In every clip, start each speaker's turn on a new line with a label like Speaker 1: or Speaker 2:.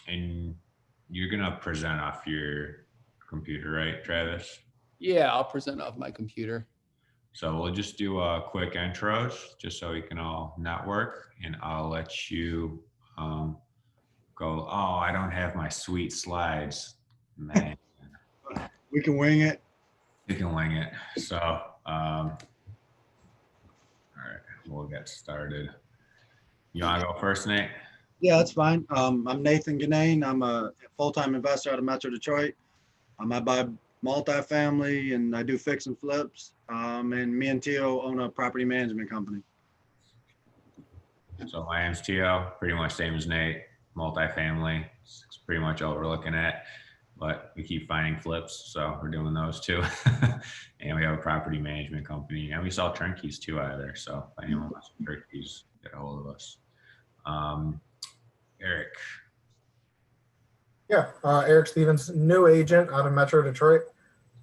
Speaker 1: And you're gonna present off your computer, right, Travis?
Speaker 2: Yeah, I'll present off my computer.
Speaker 1: So we'll just do quick intros just so we can all network, and I'll let you go. Oh, I don't have my sweet slides, man.
Speaker 3: We can wing it.
Speaker 1: You can wing it. So, all right, we'll get started. You want to go first, Nate?
Speaker 3: Yeah, that's fine. I'm Nathan Ganane. I'm a full-time investor out of Metro Detroit. I buy multifamily and I do fix and flips. And me and Tio own a property management company.
Speaker 1: So my name's Tio, pretty much same as Nate, multifamily. It's pretty much all we're looking at, but we keep finding flips, so we're doing those too. And we have a property management company, and we sell turnkeys too out of there. So if anyone wants some turnkeys, get a hold of us. Eric.
Speaker 4: Yeah, Eric Stevens, new agent out of Metro Detroit.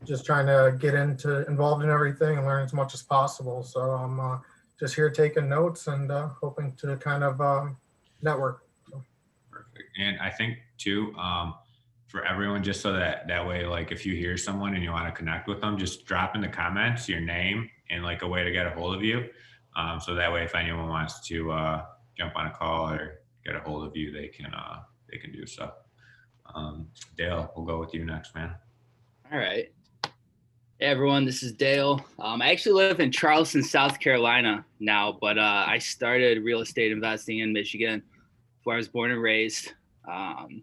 Speaker 4: Just trying to get involved in everything and learn as much as possible. So I'm just here taking notes and hoping to kind of network. So.
Speaker 1: Perfect. And I think too, for everyone, just so that way, like if you hear someone and you want to connect with them, just drop in the comments your name and like a way to get a hold of you. So that way, if anyone wants to jump on a call or get a hold of you, they can do so. Dale, we'll go with you next, man.
Speaker 5: All right. Hey everyone, this is Dale. I actually live in Charleston, South Carolina now, but I started real estate investing in Michigan before I was born and raised. I'm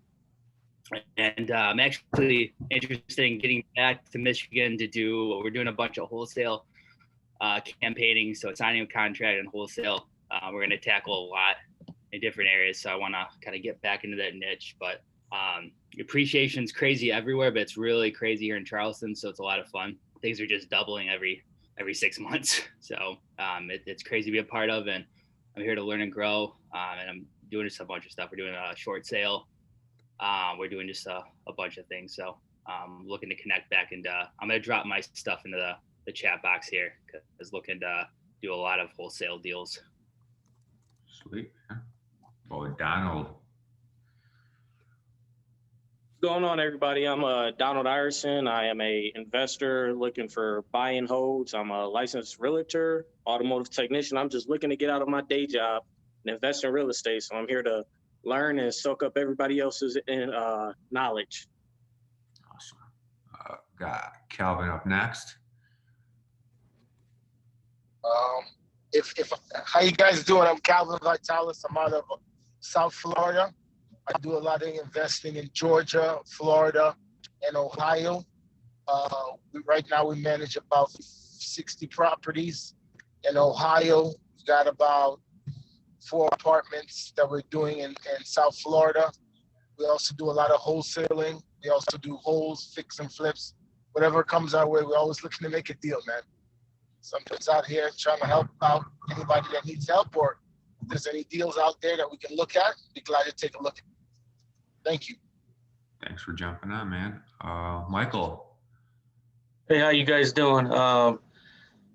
Speaker 5: actually interested in getting back to Michigan to do, we're doing a bunch of wholesale campaigning. So signing a contract and wholesale, we're going to tackle a lot in different areas. So I want to kind of get back into that niche, but appreciation is crazy everywhere, but it's really crazy here in Charleston. So it's a lot of fun. Things are just doubling every 6 months. So it's crazy to be a part of, and I'm here to learn and grow. And I'm doing just a bunch of stuff. We're doing a short sale. We're doing just a bunch of things. So I'm looking to connect back, and I'm going to drop my stuff into the chat box here because looking to do a lot of wholesale deals.
Speaker 1: Sweet. Oh, Donald.
Speaker 6: What's going on, everybody? I'm Donald Ireson. I am a investor looking for buy and holds. I'm a licensed realtor, automotive technician. I'm just looking to get out of my day job and invest in real estate. So I'm here to learn and soak up everybody else's knowledge.
Speaker 1: Awesome. Got Calvin up next.
Speaker 7: How you guys doing? I'm Calvin Vitalis. I'm out of South Florida. I do a lot of investing in Georgia, Florida, and Ohio. Right now we manage about 60 properties. In Ohio, we got about 4 apartments that we're doing in South Florida. We also do a lot of wholesaling. We also do wholes, fix and flips. Whatever comes our way, we're always looking to make a deal, man. Sometimes out here trying to help out anybody that needs help, or if there's any deals out there that we can look at, be glad to take a look. Thank you.
Speaker 1: Thanks for jumping on, man. Michael.
Speaker 8: Hey, how you guys doing?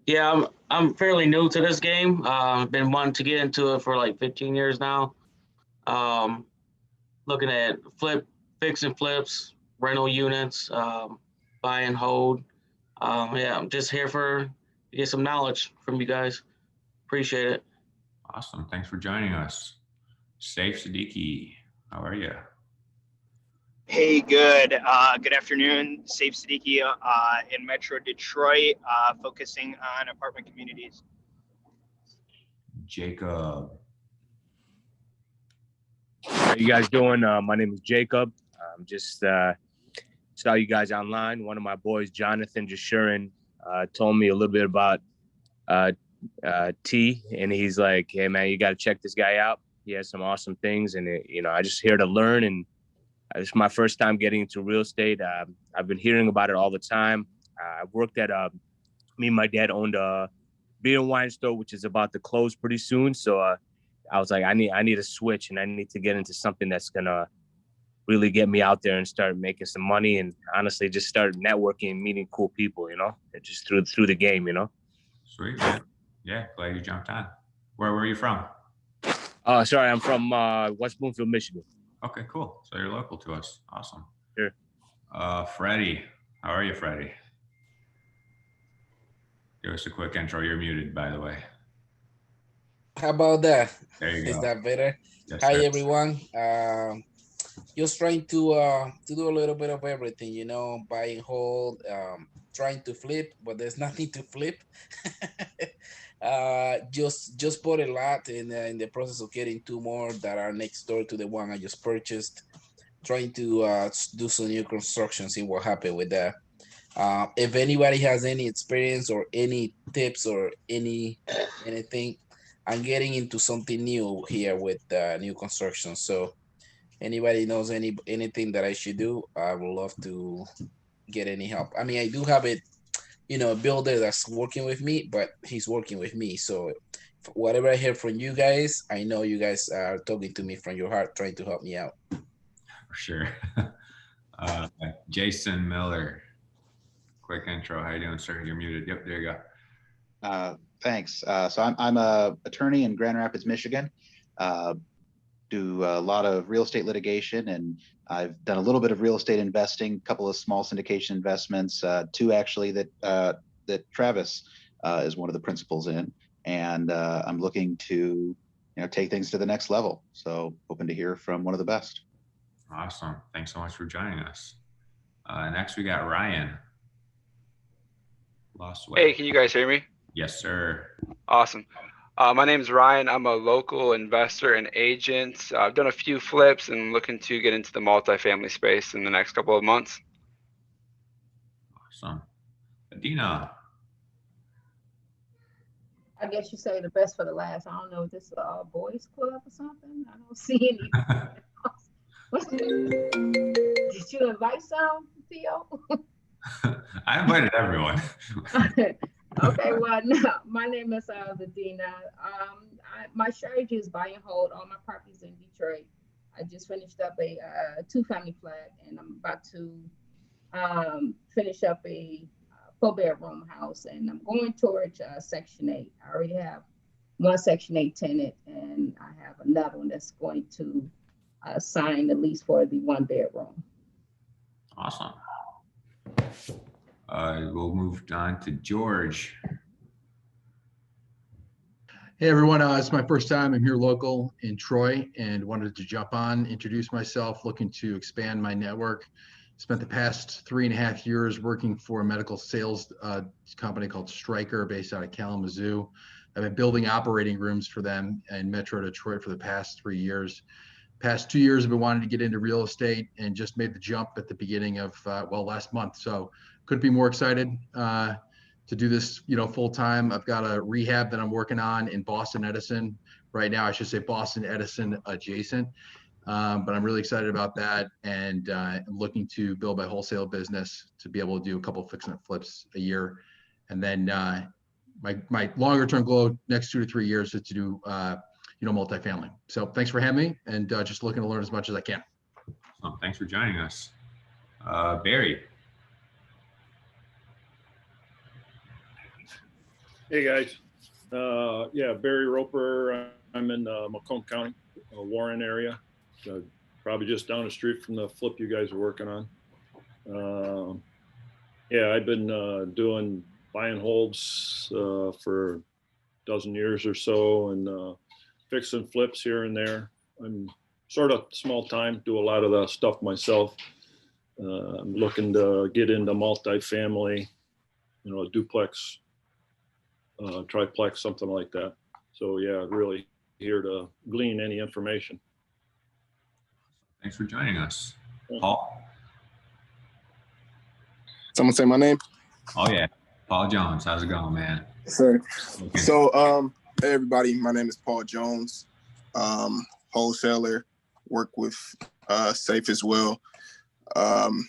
Speaker 8: Yeah, I'm fairly new to this game. I've been wanting to get into it for like 15 years now. Looking at fix and flips, rental units, buy and hold. Yeah, I'm just here to get some knowledge from you guys. Appreciate it.
Speaker 1: Awesome. Thanks for joining us. Saif Siddiqui, how are you?
Speaker 9: Hey, good afternoon. Saif Siddiqui in Metro Detroit, focusing on apartment communities.
Speaker 1: Jacob.
Speaker 10: How you guys doing? My name is Jacob. I'm just saw you guys online. One of my boys, Jonathan Jashurin, told me a little bit about T, and he's like, "Hey man, you got to check this guy out. He has some awesome things." And I just here to learn, and it's my first time getting into real estate. I've been hearing about it all the time. I've worked at me and my dad owned a beer and wine store, which is about to close pretty soon. So I was like, I need a switch, and I need to get into something that's gonna really get me out there and start making some money, and honestly just start networking and meeting cool people, just through the game,
Speaker 1: Sweet, man. Yeah, glad you jumped on. Where were you from?
Speaker 10: Sorry, I'm from West Bloomfield, Michigan.
Speaker 1: Okay, cool. So you're local to us. Awesome.
Speaker 10: Sure.
Speaker 1: Freddie, how are you, Freddie? Give us a quick intro. You're muted, by the way.
Speaker 11: How about that?
Speaker 1: There you
Speaker 11: Is
Speaker 1: go.
Speaker 11: that better?
Speaker 1: Yes,
Speaker 11: Hi
Speaker 1: sir.
Speaker 11: everyone. Just trying to do a little bit of everything, you know, buy and hold, trying to flip, but there's nothing to flip. Just bought a lot in the process of getting two more that are next door to the one I just purchased. Trying to do some new construction, see what happened with that. If anybody has any experience or any tips or anything, I'm getting into something new here with new construction. So anybody knows anything that I should do, I would love to get any help. I mean, I do have it, you know, a builder that's working with me, but he's working with me. So whatever I hear from you guys, I know you guys are talking to me from your heart, trying to help me out.
Speaker 1: For sure. Jason Miller, quick intro. How you doing, sir? You're muted. Yep, there you go.
Speaker 12: Thanks. So I'm a attorney in Grand Rapids, Michigan. Do a lot of real estate litigation, and I've done a little bit of real estate investing, a couple of small syndication investments, two actually that Travis is one of the principals in, and I'm looking to take things to the next level. So hoping to hear from one of the best.
Speaker 1: Awesome. Thanks so much for joining us. Next we got Ryan. Lost weight.
Speaker 13: Hey, can you guys hear me?
Speaker 1: Yes, sir.
Speaker 13: Awesome. My name is Ryan. I'm a local investor and agent. I've done a few flips and looking to get into the multifamily space in the next couple of months.
Speaker 1: Awesome. Adina.
Speaker 14: I guess you say the best for the last. I don't know if this is a boys club or something. I don't see any. Did you invite some, Theo?
Speaker 1: I invited everyone.
Speaker 14: Okay, well, no, my name is Adina. My strategy is buy and hold all my properties in Detroit. I just finished up a 2-family flat, and I'm about to finish up a 4-bedroom house, and I'm going towards Section 8. I already have one Section 8 tenant, and I have another one that's going to sign the lease for the 1-bedroom.
Speaker 1: Awesome. We'll move on to George.
Speaker 15: Hey everyone, it's my first time. I'm here local in Troy and wanted to jump on, introduce myself, looking to expand my network. Spent the past 3.5 years working for a medical sales company called Stryker based out of Kalamazoo. I've been building operating rooms for them in Metro Detroit for the past 3 years. Past 2 years, I've been wanting to get into real estate and just made the jump at the beginning of, last month. So couldn't be more excited to do this, full time. I've got a rehab that I'm working on in Boston Edison right now. I should say Boston Edison adjacent, but I'm really excited about that. And I'm looking to build my wholesale business to be able to do a couple of fix and flips a year. And then my longer term goal next 2 to 3 years is to do, multifamily. So thanks for having me, and just looking to learn as much as I can.
Speaker 1: Thanks for joining us. Barry.
Speaker 16: Hey guys. Barry Roper. I'm in Macomb County, Warren area. Probably just down the street from the flip you guys are working on. I've been doing buy and holds for a dozen years or so, and fixing flips here and there. I'm sort of small time, do a lot of the stuff myself. I'm looking to get into multifamily, a duplex, triplex, something like that. So really here to glean any information.
Speaker 1: Thanks for joining us. Paul.
Speaker 17: Someone say my name?
Speaker 1: Oh yeah, Paul Jones. How's it going, man?
Speaker 17: Sir. So, hey everybody, my name is Paul Jones, wholesaler, work with Safe as well.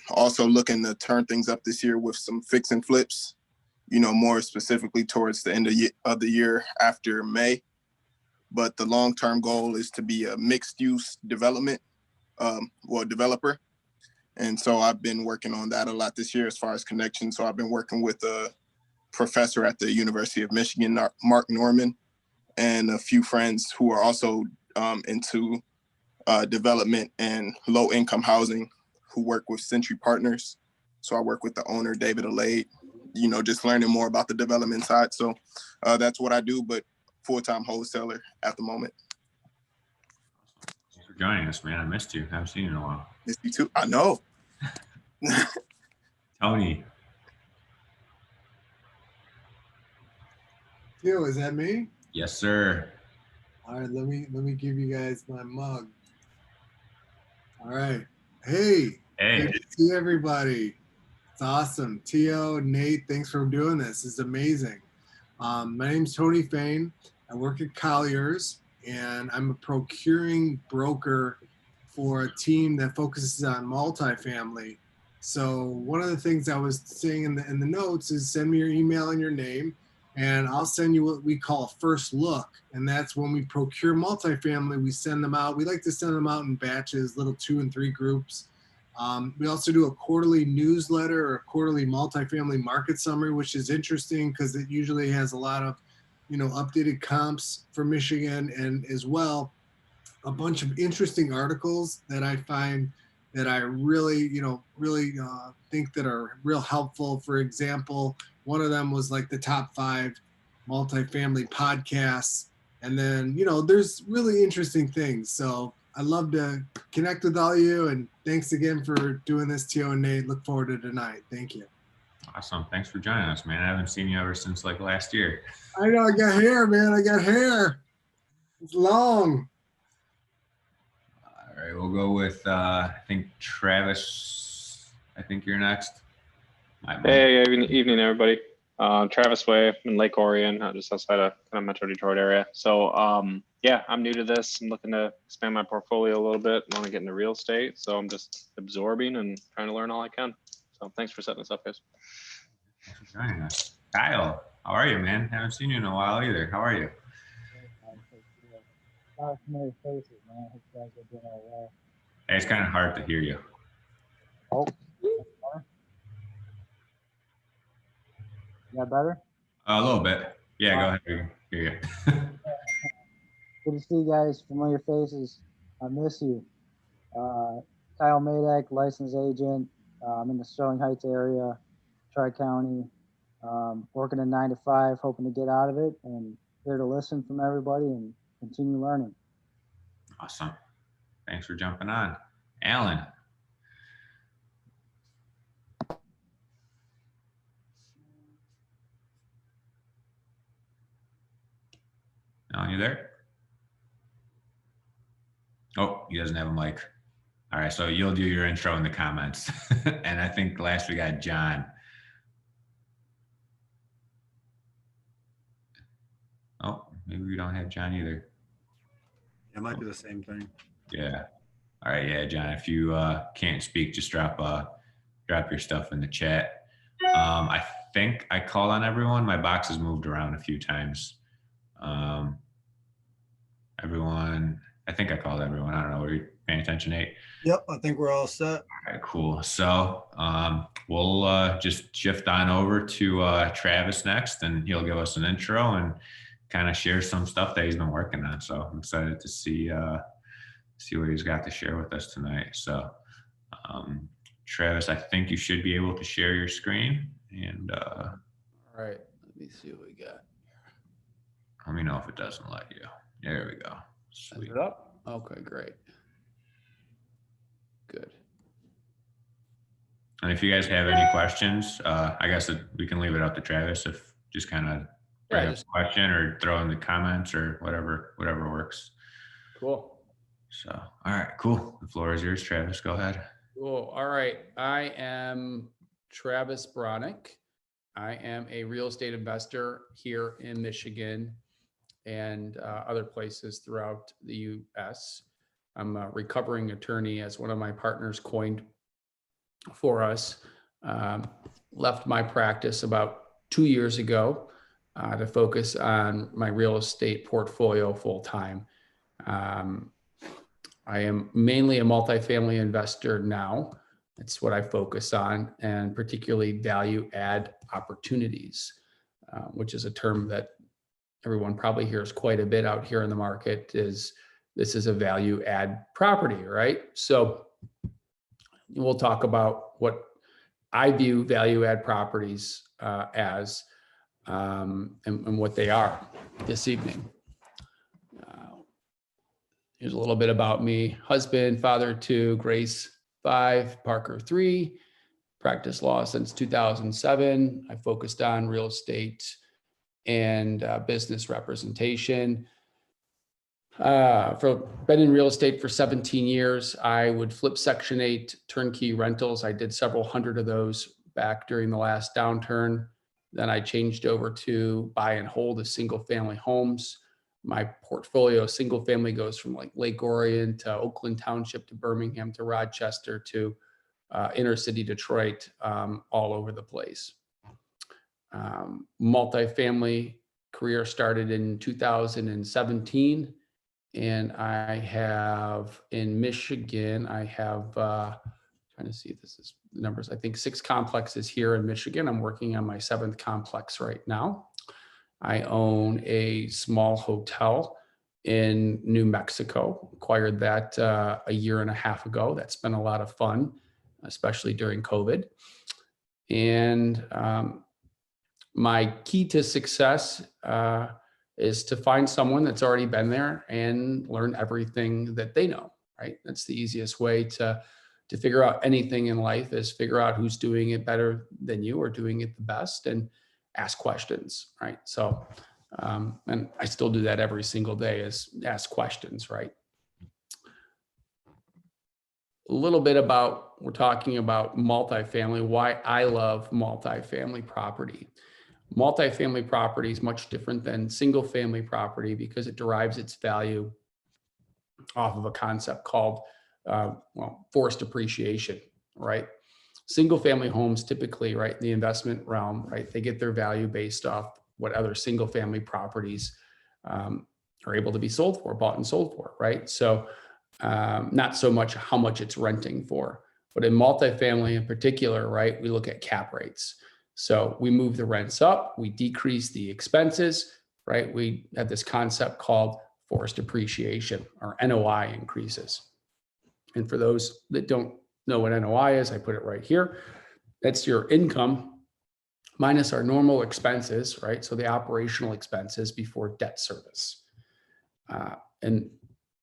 Speaker 17: Also looking to turn things up this year with some fix and flips, more specifically towards the end of the year after May. But the long-term goal is to be a mixed-use development, developer. And so I've been working on that a lot this year as far as connections. So I've been working with a professor at the University of Michigan, Mark Norman, and a few friends who are also into development and low income housing who work with Century Partners. So I work with the owner, David Alade, just learning more about the development side. So that's what I do, but full-time wholesaler at the moment.
Speaker 1: Thanks for joining us, man. I missed you. I haven't seen you in a while.
Speaker 17: Missed you too. I know.
Speaker 1: Tony.
Speaker 18: Yo, is that me?
Speaker 1: Yes, sir.
Speaker 18: All right, let me give you guys my mug. All right. Hey.
Speaker 1: Hey.
Speaker 18: Good to see everybody. It's awesome. Tio, Nate, thanks for doing this. It's amazing. My name's Tony Fain. I work at Colliers, and I'm a procuring broker for a team that focuses on multifamily. So one of the things I was saying in the notes is send me your email and your name, and I'll send you what we call a first look. And that's when we procure multifamily, we send them out. We like to send them out in batches, little 2 and 3 groups. We also do a quarterly newsletter or a quarterly multifamily market summary, which is interesting because it usually has a lot of, updated comps for Michigan, and as well, a bunch of interesting articles that I find that I really, think that are real helpful. For example, one of them was like the top 5 multifamily podcasts. And then, there's really interesting things. So I love to connect with all of you, and thanks again for doing this, Tio and Nate. Look forward to tonight. Thank you.
Speaker 1: Awesome. Thanks for joining us, man. I haven't seen you ever since like last year.
Speaker 18: I know, I got hair, man. I got hair. It's long.
Speaker 1: All right, we'll go with, I think Travis. I think you're next.
Speaker 19: Hey, evening, everybody. Travis Way in Lake Orion, just outside of kind of Metro Detroit area. So, yeah, I'm new to this. I'm looking to expand my portfolio a little bit. I want to get into real estate, so I'm just absorbing and trying to learn all I can. So, thanks for setting this up, guys.
Speaker 1: Thanks for joining us. Kyle, how are you, man? Haven't seen you in a while either. How are you?
Speaker 20: Familiar faces, man. Hope you guys are doing all well.
Speaker 1: Hey, it's kind of hard to hear you.
Speaker 20: Oh, is that better?
Speaker 1: A little bit. Yeah, go ahead. We can hear you.
Speaker 20: Good to see you guys. Familiar faces. I miss you. Kyle Madek, licensed agent. I'm in the Sterling Heights area, Tri-County. Working a 9 to 5, hoping to get out of it, and here to listen from everybody and continue learning.
Speaker 1: Awesome. Thanks for jumping on. Alan. Alan, you there? Oh, he doesn't have a mic. All right, so you'll do your intro in the comments. And I think last we got John. Oh, maybe we don't have John either.
Speaker 3: It might be the same thing.
Speaker 1: Yeah. All right. Yeah, John, if you can't speak, just drop your stuff in the chat. I think I called on everyone. My box has moved around a few times. Everyone, I think I called everyone. I don't know. Were you paying attention, Nate?
Speaker 3: Yep, I think we're all set.
Speaker 1: All right, cool. So we'll just shift on over to Travis next, and he'll give us an intro and kind of share some stuff that he's been working on. So I'm excited to see what he's got to share with us tonight. So Travis, I think you should be able to share your screen, and
Speaker 2: all right, let me see what we got.
Speaker 1: Let me know if it doesn't let you. There we go. Sweet.
Speaker 2: Is it up? Okay, great. Good.
Speaker 1: And if you guys have any questions, I guess we can leave it up to Travis, if just kind of bring up a question or throw in the comments or whatever works.
Speaker 2: Cool.
Speaker 1: So, all right, cool. The floor is yours, Travis. Go ahead.
Speaker 2: Cool. All right. I am Travis Bronik. I am a real estate investor here in Michigan and other places throughout the U.S. I'm a recovering attorney, as one of my partners coined for us. Left my practice about 2 years ago to focus on my real estate portfolio full time. I am mainly a multifamily investor now. It's what I focus on, and particularly value add opportunities, which is a term that everyone probably hears quite a bit out here in the market. Is this is a value add property, right? So we'll talk about what I view value add properties as and what they are this evening. Here's a little bit about me. Husband, father 2, Grace 5, Parker 3. Practiced law since 2007. I focused on real estate and business representation. Been in real estate for 17 years. I would flip Section 8 turnkey rentals. I did several hundred of those back during the last downturn. Then I changed over to buy and hold as single family homes. My portfolio single family goes from like Lake Orion to Oakland Township to Birmingham to Rochester to inner city Detroit, all over the place. Multifamily career started in 2017. And I have in Michigan, I have, trying to see if this is the numbers, I think 6 complexes here in Michigan. I'm working on my 7th complex right now. I own a small hotel in New Mexico, acquired that a year and a half ago. That's been a lot of fun, especially during COVID. And my key to success is to find someone that's already been there and learn everything that they know, right? That's the easiest way to figure out anything in life, is figure out who's doing it better than you or doing it the best and ask questions, right? So, and I still do that every single day, is ask questions, right? A little bit about, we're talking about multifamily, why I love multifamily property. Multifamily property is much different than single family property because it derives its value off of a concept called forced appreciation, right? Single family homes typically, right, the investment realm, right, they get their value based off what other single family properties are able to be sold for, bought and sold for, right? So not so much how much it's renting for, but in multifamily in particular, right, we look at cap rates. So we move the rents up, we decrease the expenses, right? We have this concept called forced appreciation, or NOI increases. And for those that don't know what NOI is, I put it right here. That's your income minus our normal expenses, right? So the operational expenses before debt service. And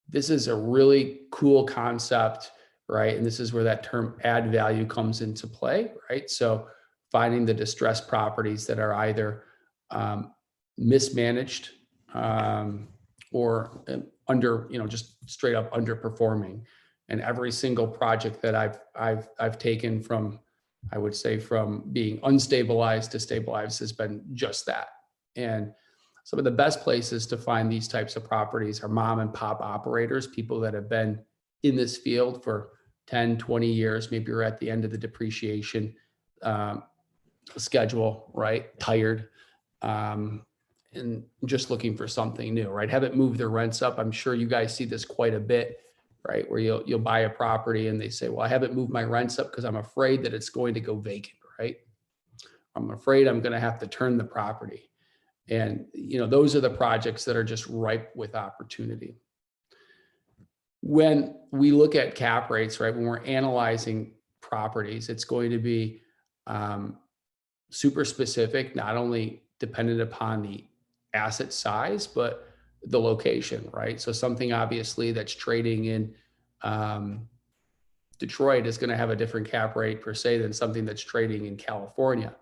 Speaker 2: this is a really cool concept, right? And this is where that term add value comes into play, right? So finding the distressed properties that are either mismanaged or under, just straight up underperforming. And every single project that I've taken from, I would say, from being unstabilized to stabilized has been just that. And some of the best places to find these types of properties are mom and pop operators, people that have been in this field for 10, 20 years. Maybe you're at the end of the depreciation schedule, right? Tired, and just looking for something new, right? Haven't moved their rents up. I'm sure you guys see this quite a bit, right? Where you'll buy a property and they say, well, I haven't moved my rents up because I'm afraid that it's going to go vacant, right? I'm afraid I'm going to have to turn the property. And, those are the projects that are just ripe with opportunity. When we look at cap rates, right, when we're analyzing properties, it's going to be super specific, not only dependent upon the asset size, but the location, right? So something obviously that's trading in Detroit is going to have a different cap rate per se than something that's trading in California.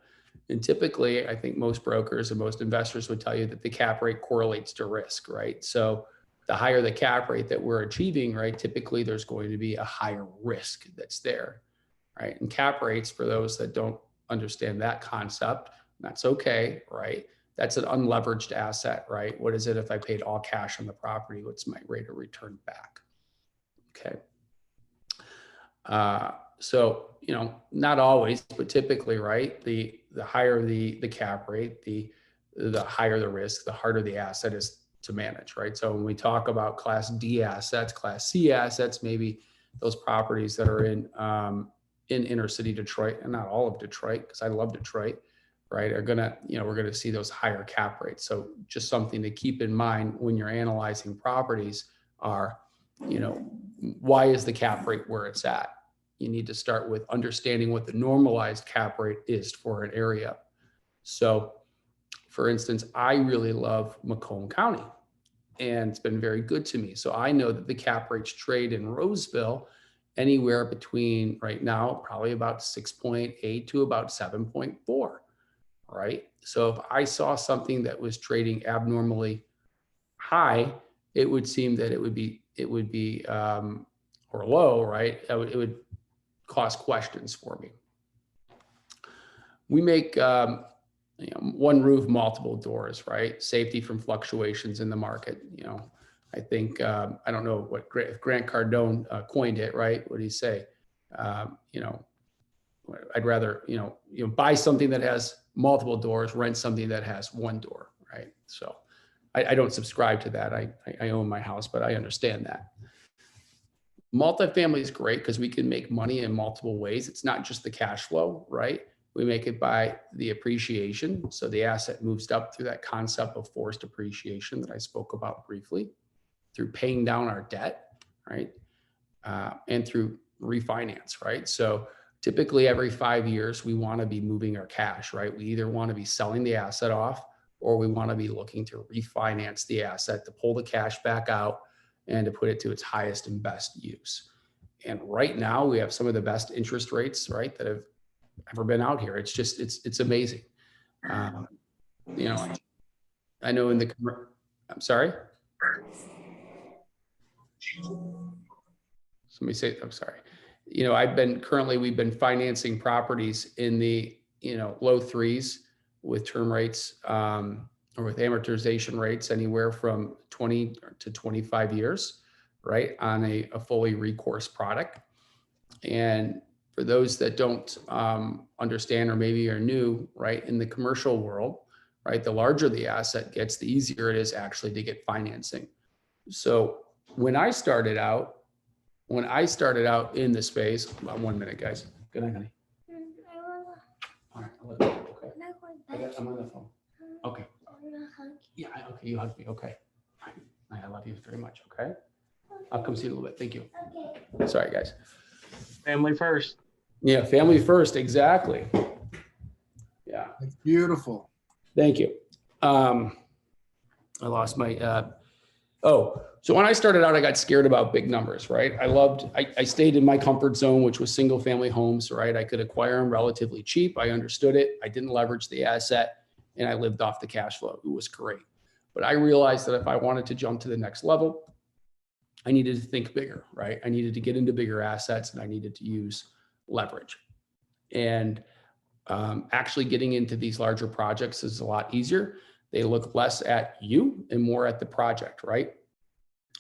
Speaker 2: And typically, I think most brokers and most investors would tell you that the cap rate correlates to risk, right? So the higher the cap rate that we're achieving, right, typically there's going to be a higher risk that's there, right? And cap rates, for those that don't understand that concept, that's okay, right? That's an unleveraged asset, right? What is it if I paid all cash on the property? What's my rate of return back? Okay. So, not always, but typically, right? The higher the cap rate, the higher the risk, the harder the asset is to manage, right? So when we talk about Class D assets, Class C assets, maybe those properties that are in inner city Detroit, and not all of Detroit, because I love Detroit, right, are gonna, we're gonna see those higher cap rates. So just something to keep in mind when you're analyzing properties are you know, why is the cap rate where it's at? You need to start with understanding what the normalized cap rate is for an area. So for instance, I really love Macomb County, and it's been very good to me. So I know that the cap rates trade in Roseville anywhere between right now, probably about 6.8 to about 7.4, right? So if I saw something that was trading abnormally high, it would seem that it would be or low, right? It would cause questions for me. We make you know, one roof, multiple doors, right? Safety from fluctuations in the market. You know, I think I don't know what Grant Cardone coined it, right? What did he say? You know, I'd rather buy something that has multiple doors, rent something that has one door, right? So I don't subscribe to that. I own my house, but I understand that. Multifamily is great because we can make money in multiple ways. It's not just the cash flow, right? We make it by the appreciation. So the asset moves up through that concept of forced appreciation that I spoke about briefly, through paying down our debt, right? And through refinance, right? So typically every 5 years, we want to be moving our cash, right? We either want to be selling the asset off, or we want to be looking to refinance the asset to pull the cash back out and to put it to its highest and best use. And right now we have some of the best interest rates, right, that have ever been out here. It's just, it's amazing. You know, I know in the, I'm sorry. Somebody say, I'm sorry. You know, we've been financing properties in the, you know, low threes with term rates, or with amortization rates anywhere from 20 to 25 years, right, on a fully recourse product. And for those that don't understand, or maybe are new, right, in the commercial world, right, the larger the asset gets, the easier it is actually to get financing. So when I started out in the space, 1 minute, guys. Good night, honey. All right, I'll let you go, okay. I'm on the phone. Okay. Yeah, okay, you hug me, okay. I love you very much, okay? I'll come see you in a little bit, thank you. Okay. Sorry, guys.
Speaker 8: Family first.
Speaker 2: Yeah, family first, exactly. Yeah.
Speaker 18: It's beautiful.
Speaker 2: Thank you. I lost my, so when I started out, I got scared about big numbers, right? I stayed in my comfort zone, which was single family homes, right? I could acquire them relatively cheap. I understood it. I didn't leverage the asset, and I lived off the cash flow. It was great. But I realized that if I wanted to jump to the next level, I needed to think bigger, right? I needed to get into bigger assets, and I needed to use leverage. And actually getting into these larger projects is a lot easier. They look less at you and more at the project, right?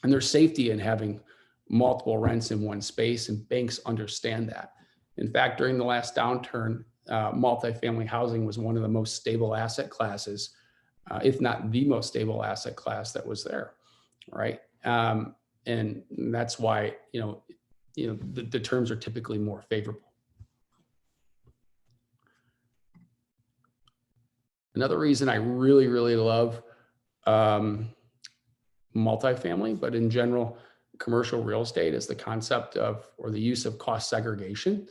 Speaker 2: And there's safety in having multiple rents in one space, and banks understand that. In fact, during the last downturn, multifamily housing was one of the most stable asset classes, if not the most stable asset class that was there, right? And that's why, the terms are typically more favorable. Another reason I really, really love multifamily, but in general, commercial real estate, is the concept of, or the use of, cost segregation.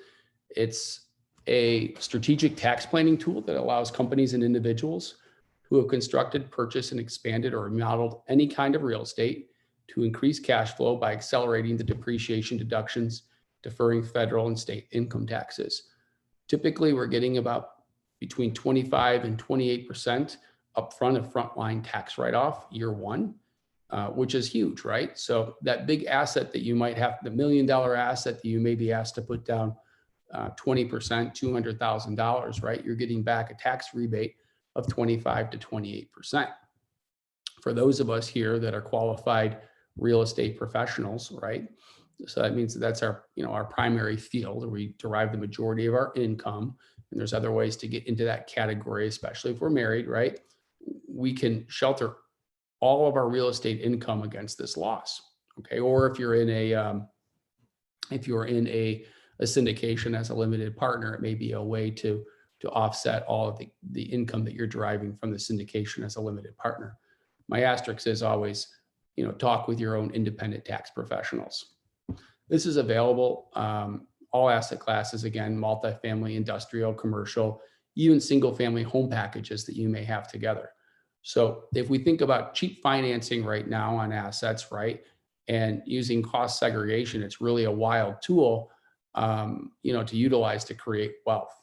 Speaker 2: It's a strategic tax planning tool that allows companies and individuals who have constructed, purchased, and expanded or remodeled any kind of real estate to increase cash flow by accelerating the depreciation deductions, deferring federal and state income taxes. Typically, we're getting about between 25 and 28% upfront of frontline tax write-off year one, which is huge, right? So that big asset that you might have, the $1 million asset that you may be asked to put down 20%, $200,000, right? You're getting back a tax rebate of 25 to 28%. For those of us here that are qualified real estate professionals, right? So that means that's our, our primary field, where we derive the majority of our income. And there's other ways to get into that category, especially if we're married, right? We can shelter all of our real estate income against this loss, okay? Or if you're in a syndication as a limited partner, it may be a way to offset all of the income that you're deriving from the syndication as a limited partner. My asterisk is always, talk with your own independent tax professionals. This is available, all asset classes, again, multifamily, industrial, commercial, even single family home packages that you may have together. So if we think about cheap financing right now on assets, right, and using cost segregation, it's really a wild tool, to utilize to create wealth.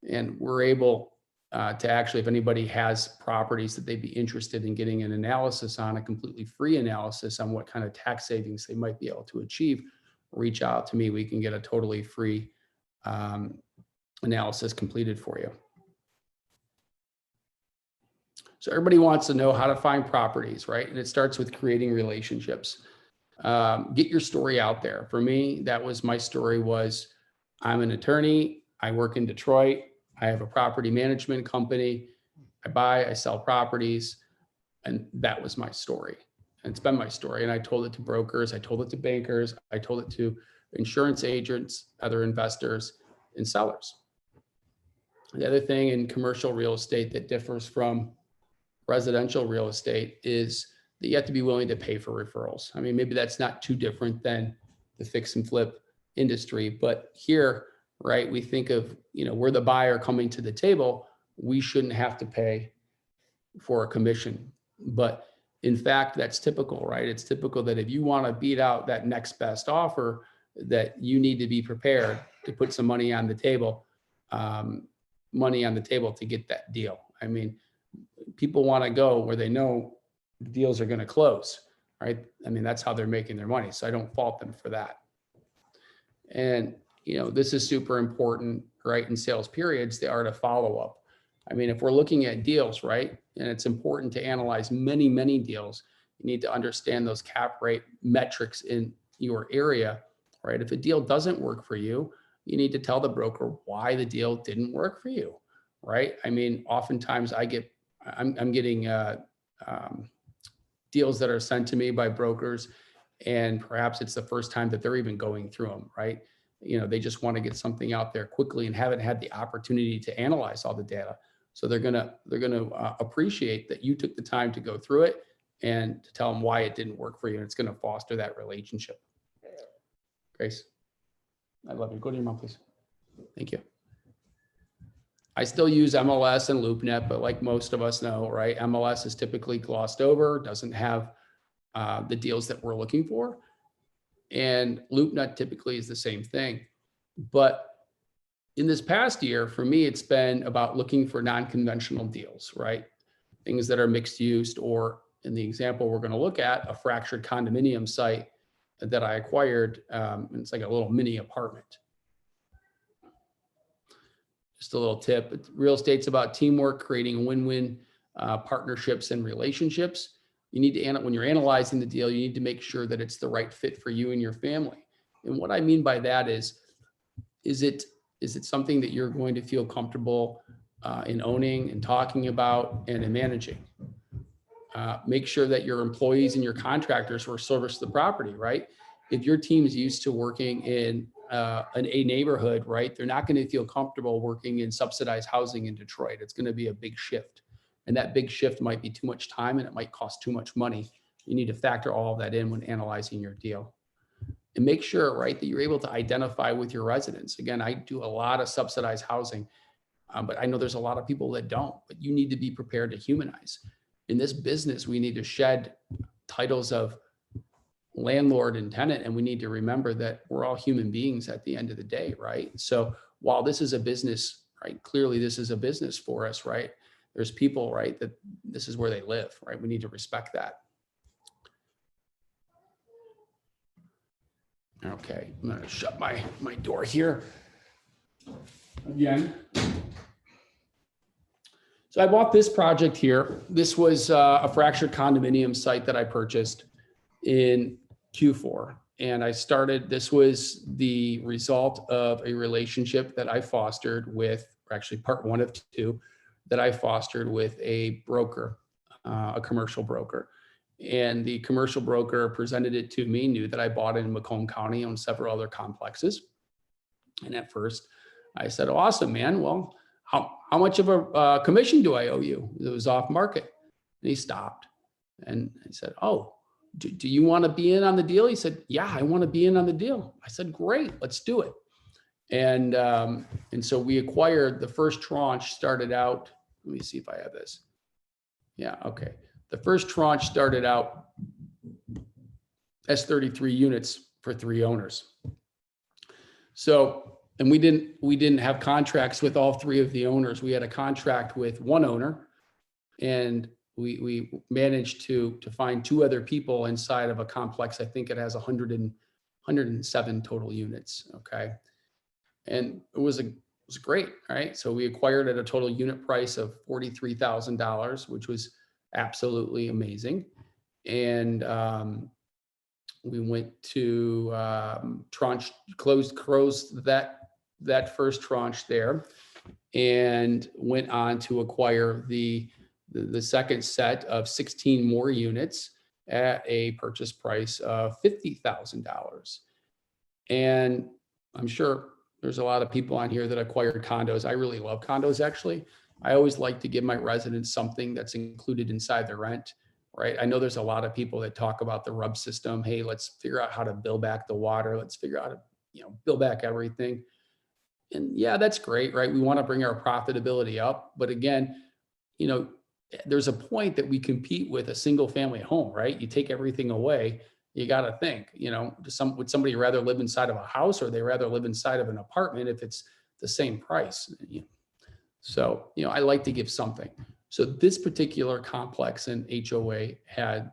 Speaker 2: And we're able to actually, if anybody has properties that they'd be interested in getting an analysis on, a completely free analysis on what kind of tax savings they might be able to achieve, reach out to me. We can get a totally free analysis completed for you. So everybody wants to know how to find properties, right? And it starts with creating relationships. Get your story out there. For me, that was my story was, I'm an attorney. I work in Detroit. I have a property management company. I buy, I sell properties. And that was my story. And it's been my story. And I told it to brokers. I told it to bankers. I told it to insurance agents, other investors, and sellers. The other thing in commercial real estate that differs from residential real estate is that you have to be willing to pay for referrals. I mean, maybe that's not too different than the fix and flip industry, but here, right, we think of, we're the buyer coming to the table. We shouldn't have to pay for a commission. But in fact, that's typical, right? It's typical that if you want to beat out that next best offer, that you need to be prepared to put some money on the table, to get that deal. I mean, people want to go where they know the deals are going to close, right? I mean, that's how they're making their money. So I don't fault them for that. And, this is super important, right? In sales periods, the art of follow-up. I mean, if we're looking at deals, right? And it's important to analyze many, many deals. You need to understand those cap rate metrics in your area, right? If a deal doesn't work for you, you need to tell the broker why the deal didn't work for you, right? I mean, oftentimes I'm getting deals that are sent to me by brokers, and perhaps it's the first time that they're even going through them, right? They just want to get something out there quickly and haven't had the opportunity to analyze all the data. So they're gonna appreciate that you took the time to go through it and to tell them why it didn't work for you. And it's going to foster that relationship. Grace, I love you. Go to your mom, please. Thank you. I still use MLS and LoopNet, but like most of us know, right? MLS is typically glossed over, doesn't have the deals that we're looking for. And LoopNet typically is the same thing. But in this past year, for me, it's been about looking for non-conventional deals, right? Things that are mixed use, or in the example we're going to look at, a fractured condominium site that I acquired. And it's like a little mini apartment. Just a little tip, real estate's about teamwork, creating win-win partnerships and relationships. You need to, when you're analyzing the deal, you need to make sure that it's the right fit for you and your family. And what I mean by that is it something that you're going to feel comfortable in owning and talking about and in managing? Make sure that your employees and your contractors will service the property, right? If your team is used to working in a neighborhood, right, they're not going to feel comfortable working in subsidized housing in Detroit. It's going to be a big shift. And that big shift might be too much time and it might cost too much money. You need to factor all of that in when analyzing your deal. And make sure, right, that you're able to identify with your residents. Again, I do a lot of subsidized housing, but I know there's a lot of people that don't, but you need to be prepared to humanize. In this business, we need to shed titles of landlord and tenant, and we need to remember that we're all human beings at the end of the day, right? So while this is a business, right, clearly this is a business for us, right? There's people, right, that this is where they live, right? We need to respect that. Okay, I'm gonna shut my door here again. So I bought this project here. This was a fractured condominium site that I purchased in Q4. And this was the result of a relationship that I fostered with, or actually part one of two, that I fostered with a broker, a commercial broker. And the commercial broker presented it to me, knew that I bought it in Macomb County and several other complexes. And at first I said, oh, awesome, man. Well, how much of a commission do I owe you? It was off market. And he stopped. And I said, oh, do you want to be in on the deal? He said, yeah, I want to be in on the deal. I said, great, let's do it. And so we acquired the first tranche, started out, let me see if I have this. Yeah, okay. The first tranche started out as 33 units for 3 owners. So, and we didn't have contracts with all 3 of the owners. We had a contract with 1 owner, and we managed to find 2 other people inside of a complex. I think it has 107 total units. Okay. And it was great. Right. So we acquired at a total unit price of $43,000, which was absolutely amazing. And we went to tranche, closed that first tranche there, and went on to acquire the second set of 16 more units at a purchase price of $50,000. And I'm sure there's a lot of people on here that acquired condos. I really love condos, actually. I always like to give my residents something that's included inside the rent, right? I know there's a lot of people that talk about the RUB system. Hey, let's figure out how to bill back the water. Let's figure out how to, bill back everything. And yeah, that's great, right? We want to bring our profitability up. But again, there's a point that we compete with a single family home, right? You take everything away, you got to think, would somebody rather live inside of a house, or they rather live inside of an apartment if it's the same price? So, I like to give something. So this particular complex in HOA had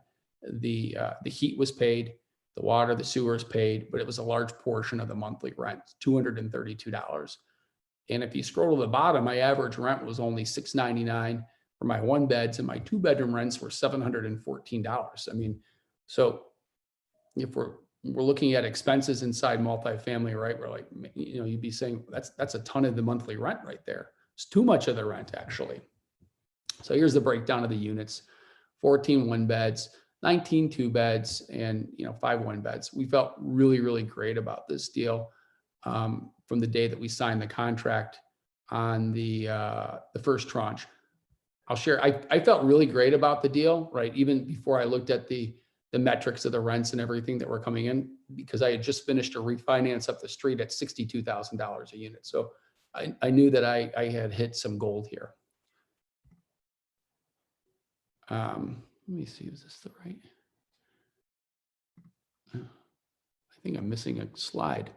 Speaker 2: the heat was paid, the water, the sewer is paid, but it was a large portion of the monthly rent, $232. And if you scroll to the bottom, my average rent was only $699 for my 1 beds, and my 2 bedroom rents were $714. I mean, so if we're looking at expenses inside multifamily, right? We're like, you'd be saying that's a ton of the monthly rent right there. It's too much of the rent, actually. So here's the breakdown of the units: 14 1 beds, 19 2 beds, and 5 1 beds. We felt really, really great about this deal from the day that we signed the contract on the first tranche. I'll share. I felt really great about the deal, right? Even before I looked at the metrics of the rents and everything that were coming in, because I had just finished a refinance up the street at $62,000 a unit. So I knew that I had hit some gold here. Let me see, is this the right? I think I'm missing a slide.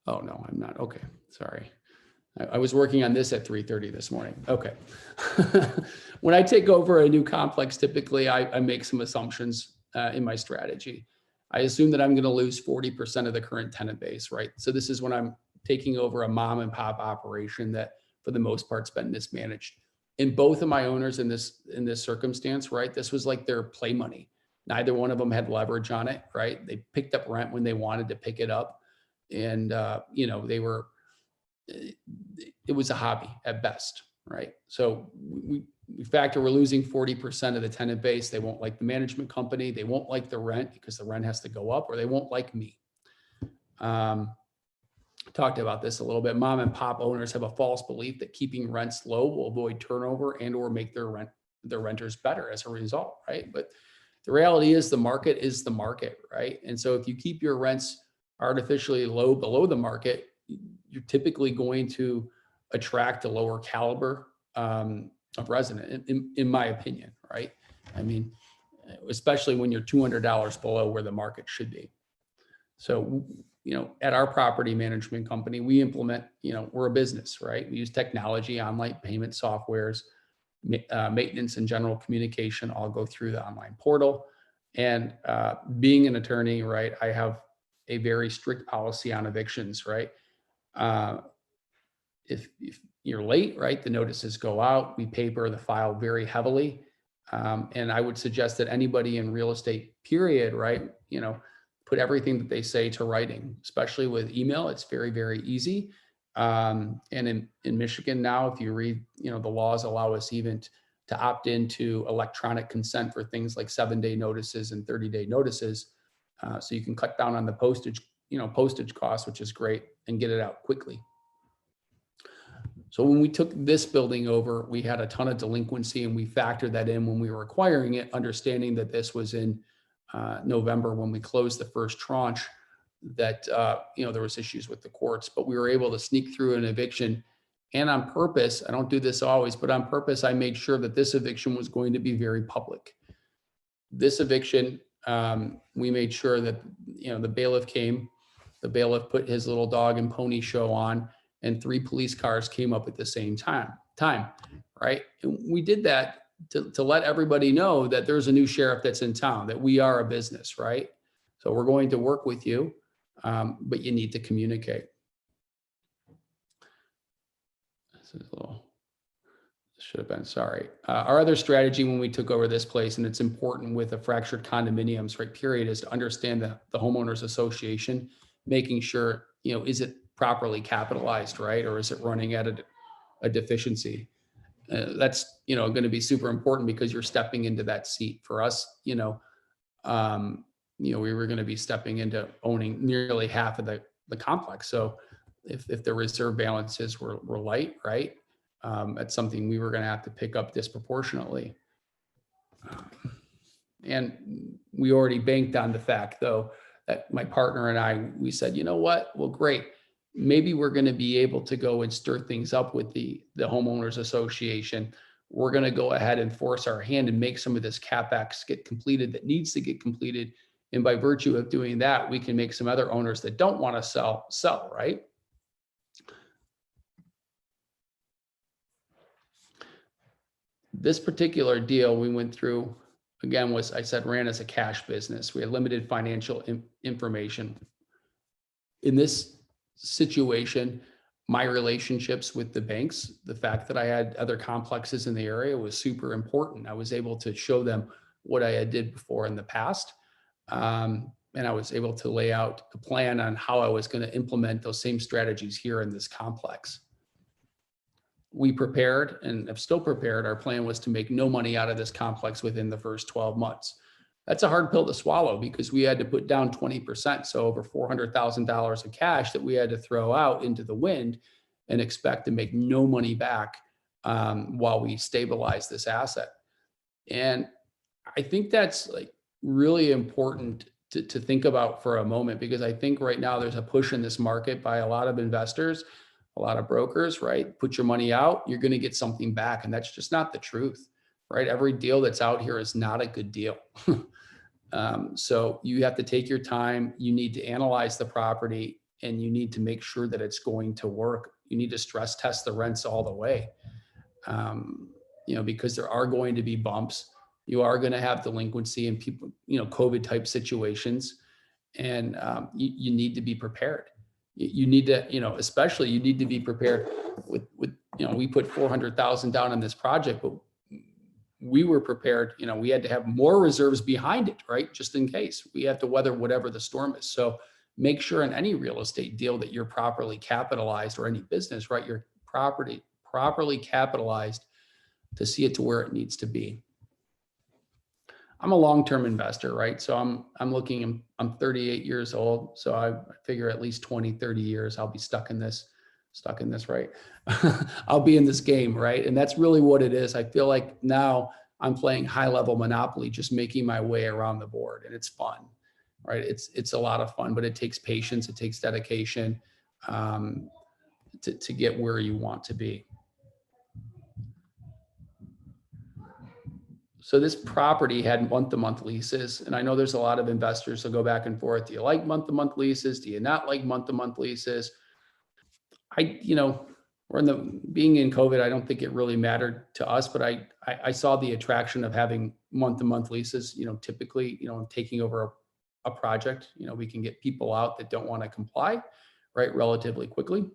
Speaker 2: Oh, no, I'm not. Okay, sorry. I was working on this at 3:30 this morning. Okay. When I take over a new complex, typically I make some assumptions in my strategy. I assume that I'm going to lose 40% of the current tenant base, right? So this is when I'm taking over a mom and pop operation that for the most part's been mismanaged. In both of my owners in this circumstance, right, this was like their play money. Neither one of them had leverage on it, right? They picked up rent when they wanted to pick it up. And, it was a hobby at best, right? So we factor we're losing 40% of the tenant base. They won't like the management company. They won't like the rent because the rent has to go up, or they won't like me. Talked about this a little bit. Mom and pop owners have a false belief that keeping rents low will avoid turnover and or make their renters better as a result, right? But the reality is the market is the market, right? And so if you keep your rents artificially low below the market, you're typically going to attract a lower caliber of resident, in my opinion, right? I mean, especially when you're $200 below where the market should be. So, at our property management company, we implement, we're a business, right? We use technology, online payment softwares, maintenance and general communication all go through the online portal. And being an attorney, right, I have a very strict policy on evictions, right? If you're late, right, the notices go out. We paper the file very heavily. And I would suggest that anybody in real estate, period, right, put everything that they say to writing, especially with email. It's very, very easy. And in Michigan now, if you read, the laws allow us even to opt into electronic consent for things like 7-day notices and 30-day notices. So you can cut down on the postage costs, which is great, and get it out quickly. So when we took this building over, we had a ton of delinquency, and we factored that in when we were acquiring it, understanding that this was in November when we closed the first tranche, that there was issues with the courts, but we were able to sneak through an eviction. And on purpose, I don't do this always, but on purpose, I made sure that this eviction was going to be very public. This eviction, we made sure that the bailiff came. The bailiff put his little dog and pony show on, and 3 police cars came up at the same time, right? And we did that to let everybody know that there's a new sheriff that's in town, that we are a business, right? So we're going to work with you, but you need to communicate. This is a little, should have been, sorry. Our other strategy when we took over this place, and it's important with the fractured condominiums, right, period, is to understand the homeowners association, making sure, is it properly capitalized, right? Or is it running at a deficiency? That's, going to be super important because you're stepping into that seat. For us, we were going to be stepping into owning nearly half of the complex. So if the reserve balances were light, right? That's something we were going to have to pick up disproportionately. And we already banked on the fact, though, that my partner and I, we said, you know what? Well, great. Maybe we're going to be able to go and stir things up with the homeowners association. We're going to go ahead and force our hand and make some of this CapEx get completed that needs to get completed. And by virtue of doing that, we can make some other owners that don't want to sell, right? This particular deal we went through, again, was, I said, ran as a cash business. We had limited financial information. In this situation, my relationships with the banks, the fact that I had other complexes in the area was super important. I was able to show them what I had did before in the past. And I was able to lay out a plan on how I was going to implement those same strategies here in this complex. We prepared and have still prepared. Our plan was to make no money out of this complex within the first 12 months. That's a hard pill to swallow because we had to put down 20%. So over $400,000 of cash that we had to throw out into the wind and expect to make no money back while we stabilize this asset. And I think that's like really important to think about for a moment, because I think right now there's a push in this market by a lot of investors, a lot of brokers, right? Put your money out, you're going to get something back. And that's just not the truth, right? Every deal that's out here is not a good deal. So you have to take your time. You need to analyze the property and you need to make sure that it's going to work. You need to stress test the rents all the way, because there are going to be bumps. You are going to have delinquency and people, COVID type situations, and you need to be prepared. You need to, especially you need to be prepared with we put 400,000 down on this project, but we were prepared, we had to have more reserves behind it, right? Just in case we have to weather whatever the storm is. So make sure in any real estate deal that you're properly capitalized, or any business, right? Your property properly capitalized to see it to where it needs to be. I'm a long-term investor, right? So I'm looking, I'm 38 years old. So I figure at least 20, 30 years, I'll be stuck in this, right? I'll be in this game, right? And that's really what it is. I feel like now I'm playing high-level Monopoly, just making my way around the board, and it's fun, right? It's a lot of fun, but it takes patience, it takes dedication to get where you want to be. So this property had month-to-month leases, and I know there's a lot of investors who go back and forth. Do you like month-to-month leases? Do you not like month-to-month leases? Being in COVID, I don't think it really mattered to us, but I saw the attraction of having month-to-month leases. Typically, taking over a project, we can get people out that don't want to comply, right, relatively quickly.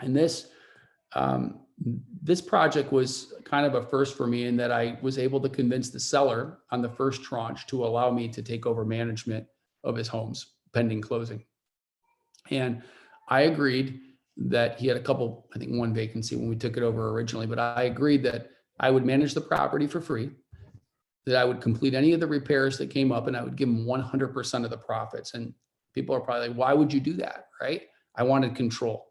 Speaker 2: And this project was kind of a first for me in that I was able to convince the seller on the first tranche to allow me to take over management of his homes pending closing. And I agreed that he had I think one vacancy when we took it over originally, but I agreed that I would manage the property for free, that I would complete any of the repairs that came up, and I would give him 100% of the profits. And people are probably like, why would you do that, right? I wanted control.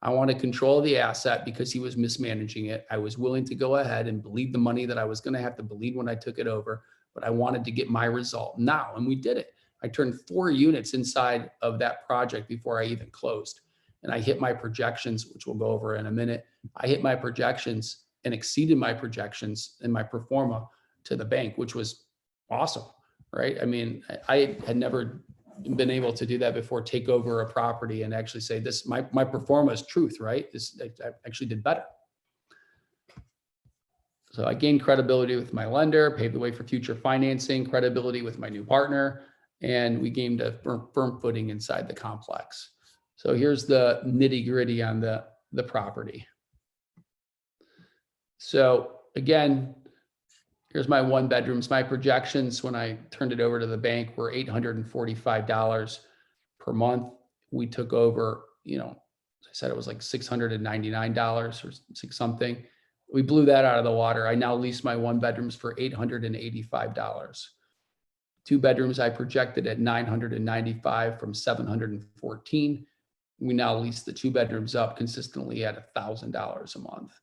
Speaker 2: I wanted control of the asset because he was mismanaging it. I was willing to go ahead and bleed the money that I was going to have to bleed when I took it over, but I wanted to get my result now. And we did it. I turned 4 units inside of that project before I even closed. And I hit my projections, which we'll go over in a minute. I hit my projections and exceeded my projections and my pro forma to the bank, which was awesome, right? I mean, I had never been able to do that before, take over a property and actually say this, my pro forma is truth, right? This, I actually did better. So I gained credibility with my lender, paved the way for future financing, credibility with my new partner, and we gained a firm footing inside the complex. So here's the nitty gritty on the property. So again, here's my 1 bedrooms. My projections when I turned it over to the bank were $845 per month. We took over, you know, as I said, it was like $699 or six something. We blew that out of the water. I now lease my 1 bedrooms for $885. 2 bedrooms I projected at $995 from $714. We now lease the 2 bedrooms up consistently at $1,000 a month.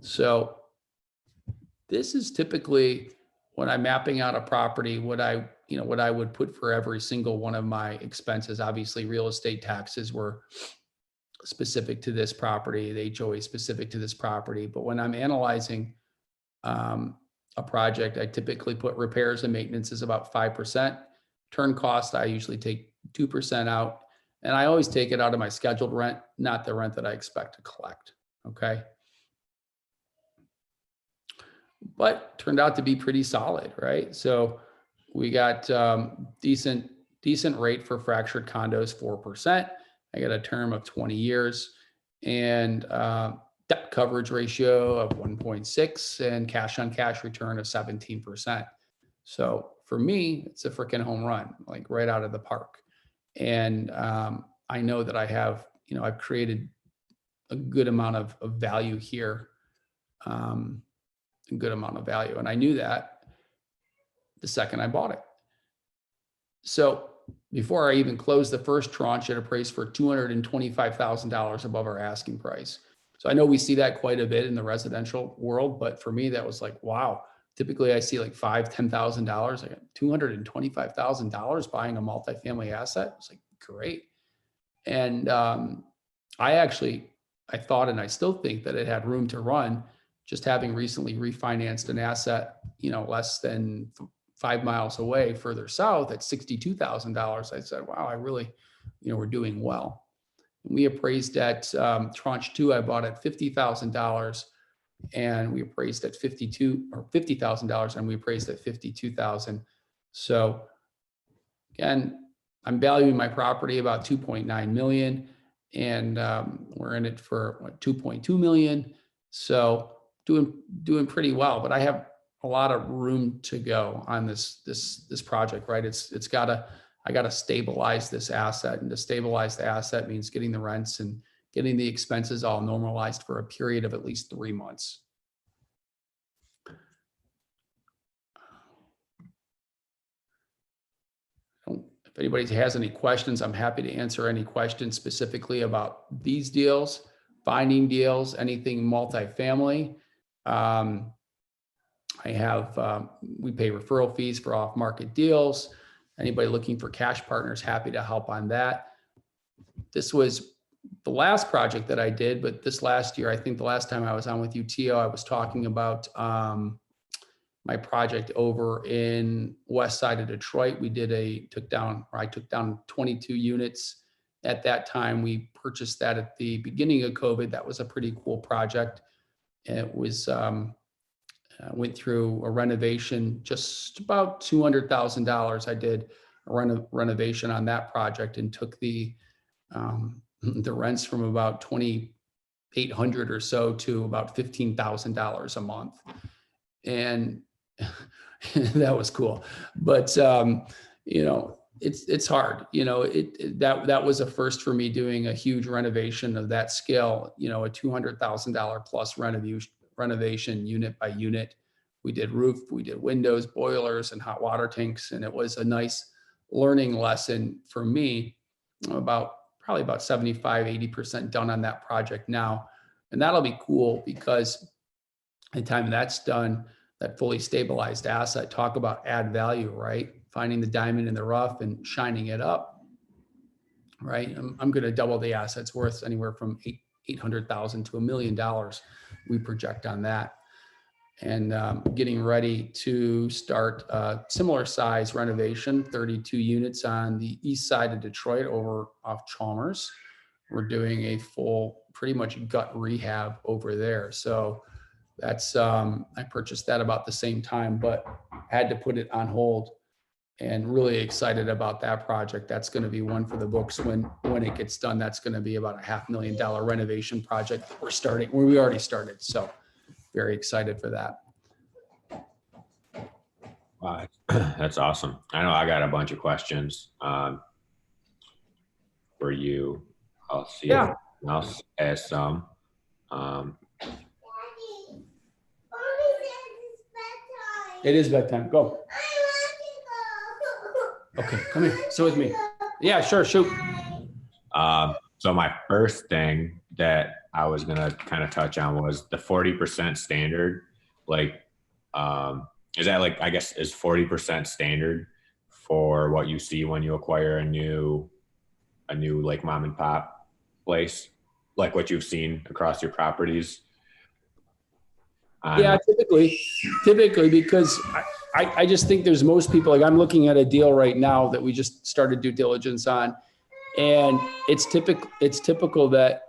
Speaker 2: So this is typically when I'm mapping out a property, what I would put for every single one of my expenses. Obviously, real estate taxes were specific to this property, the HOA specific to this property. But when I'm analyzing a project, I typically put repairs and maintenance is about 5%. Turn cost, I usually take 2% out. And I always take it out of my scheduled rent, not the rent that I expect to collect. Okay. But turned out to be pretty solid, right? So we got decent rate for fractured condos, 4%. I got a term of 20 years and debt coverage ratio of 1.6 and cash on cash return of 17%. So for me, it's a freaking home run, like right out of the park. And I know that I have, I've created a good amount of value here, a good amount of value. And I knew that the second I bought it. So before I even closed the first tranche, it appraised for $225,000 above our asking price. So I know we see that quite a bit in the residential world, but for me, that was like, wow. Typically I see like $5,000, $10,000. I got $225,000 buying a multifamily asset. It's like, great. And I thought, and I still think that it had room to run, just having recently refinanced an asset, less than 5 miles away further south at $62,000. I said, wow, I really, we're doing well. And we appraised at tranche 2, I bought at $50,000 and we appraised at $50,000 and we appraised at $52,000. So again, I'm valuing my property about 2.9 million and we're in it for 2.2 million. So doing pretty well, but I have a lot of room to go on this project, right? I gotta stabilize this asset, and to stabilize the asset means getting the rents and getting the expenses all normalized for a period of at least 3 months. If anybody has any questions, I'm happy to answer any questions specifically about these deals, finding deals, anything multifamily. We pay referral fees for off-market deals. Anybody looking for cash partners, happy to help on that. This was the last project that I did, but this last year, I think the last time I was on with UTO, I was talking about my project over in west side of Detroit. I took down 22 units. At that time, we purchased that at the beginning of COVID. That was a pretty cool project. It was went through a renovation, just about $200,000. I did a renovation on that project and took the rents from about $2,800 or so to about $15,000 a month. And that was cool. But, it's hard, that was a first for me doing a huge renovation of that scale, a $200,000 plus renovation unit by unit. We did roof, we did windows, boilers, and hot water tanks. And it was a nice learning lesson for me about probably about 75, 80% done on that project now. And that'll be cool because by the time that's done, that fully stabilized asset, talk about add value, right? Finding the diamond in the rough and shining it up, right? I'm going to double the assets worth anywhere from $800,000 to $1 million. We project on that. And getting ready to start a similar size renovation, 32 units on the east side of Detroit over off Chalmers. We're doing a full, pretty much gut rehab over there. So that's, I purchased that about the same time, but had to put it on hold, and really excited about that project. That's going to be one for the books when it gets done. That's going to be about a $500,000 renovation project that we're starting, where we already started. So very excited for that.
Speaker 1: Wow, that's awesome. I know I got a bunch of questions for you. I'll see if I'll ask some.
Speaker 2: It is bedtime. Go. Okay, come here. Sit with me. Yeah, sure. Shoot.
Speaker 1: So my first thing that I was gonna kind of touch on was the 40% standard. Like, is that like, I guess, is 40% standard for what you see when you acquire a new like mom and pop place, like what you've seen across your properties?
Speaker 2: Yeah, typically because I just think there's most people, like I'm looking at a deal right now that we just started due diligence on, and it's typical that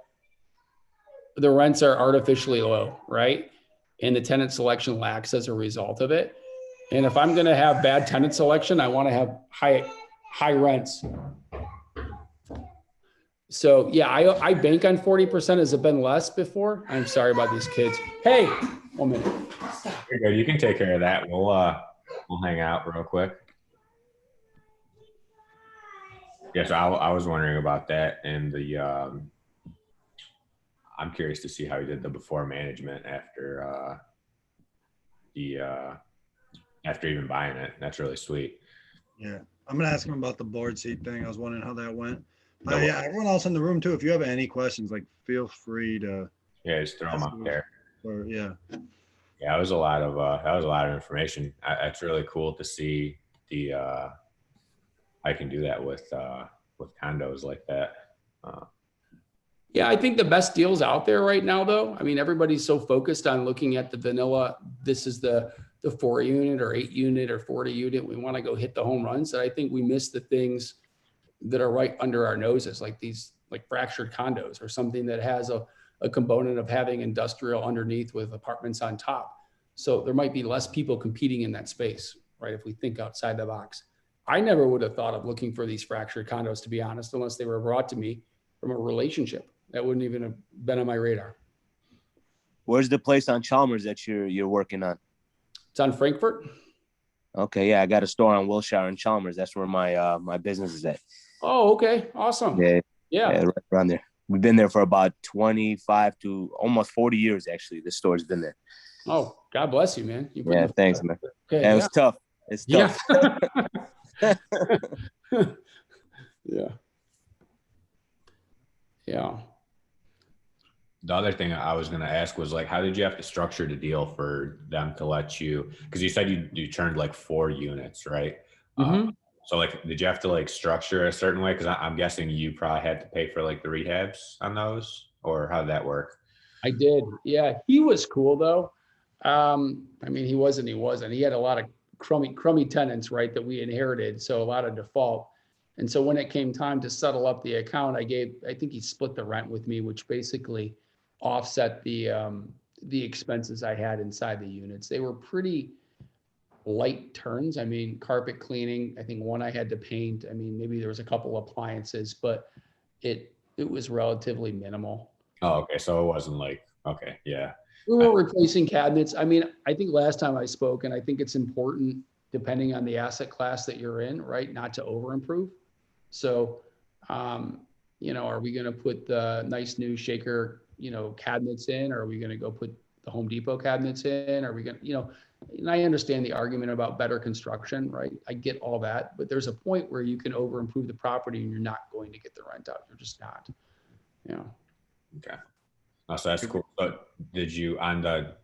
Speaker 2: the rents are artificially low, right? And the tenant selection lacks as a result of it. And if I'm going to have bad tenant selection, I want to have high rents. So yeah, I bank on 40%. Has it been less before? I'm sorry about these kids. Hey, 1 minute.
Speaker 1: You're good. You can take care of that. We'll hang out real quick. Yes, I was wondering about that, and I'm curious to see how you did the before management after after even buying it. That's really sweet.
Speaker 3: Yeah, I'm gonna ask him about the board seat thing. I was wondering how that went. But yeah, everyone else in the room too, if you have any questions, like feel free to.
Speaker 1: Yeah, just throw them up there.
Speaker 3: Or, yeah.
Speaker 1: Yeah, that was a lot of information. It's really cool to see the I can do that with condos like that.
Speaker 2: Yeah, I think the best deals out there right now, though. I mean, everybody's so focused on looking at the vanilla. This is the 4 unit or 8 unit or 40 unit. We want to go hit the home runs. And I think we miss the things that are right under our noses, like these, like fractured condos or something that has a component of having industrial underneath with apartments on top. So there might be less people competing in that space, right? If we think outside the box. I never would have thought of looking for these fractured condos, to be honest, unless they were brought to me from a relationship. That wouldn't even have been on my radar.
Speaker 10: Where's the place on Chalmers that you're working on?
Speaker 2: It's on Frankfurt.
Speaker 10: Okay, yeah, I got a store on Wilshire and Chalmers. That's where my my business is at.
Speaker 2: Oh, okay, awesome.
Speaker 10: Yeah, right around there. We've been there for about 25 to almost 40 years, actually. The store's been there.
Speaker 2: Oh, God bless you, man.
Speaker 10: Yeah, thanks, man.
Speaker 2: Okay,
Speaker 10: yeah, it was tough. It's tough.
Speaker 2: Yeah. Yeah.
Speaker 1: The other thing I was going to ask was, like, how did you have to structure the deal for them to let you, because you said you turned like 4 units, right? So like, did you have to like structure a certain way? Because I'm guessing you probably had to pay for like the rehabs on those, or how did that work?
Speaker 2: I did. Yeah. He was cool though. I mean, he wasn't. He had a lot of crummy tenants, right, that we inherited. So a lot of default. And so when it came time to settle up the account, I think he split the rent with me, which basically offset the expenses I had inside the units. They were pretty light turns. I mean, carpet cleaning, I think one I had to paint. I mean, maybe there was a couple appliances, but it was relatively minimal.
Speaker 1: Oh, okay. So it wasn't like, okay, yeah.
Speaker 2: We were replacing cabinets. I mean, I think last time I spoke, and I think it's important, depending on the asset class that you're in, right, not to over improve. So, you know, are we going to put the nice new shaker, you know, cabinets in, or are we going to go put the Home Depot cabinets in? Are we going to, you know, and I understand the argument about better construction, right? I get all that, but there's a point where you can over improve the property and you're not going to get the rent out. You're just not, you know.
Speaker 1: Okay. Oh, so that's cool. So did you on the,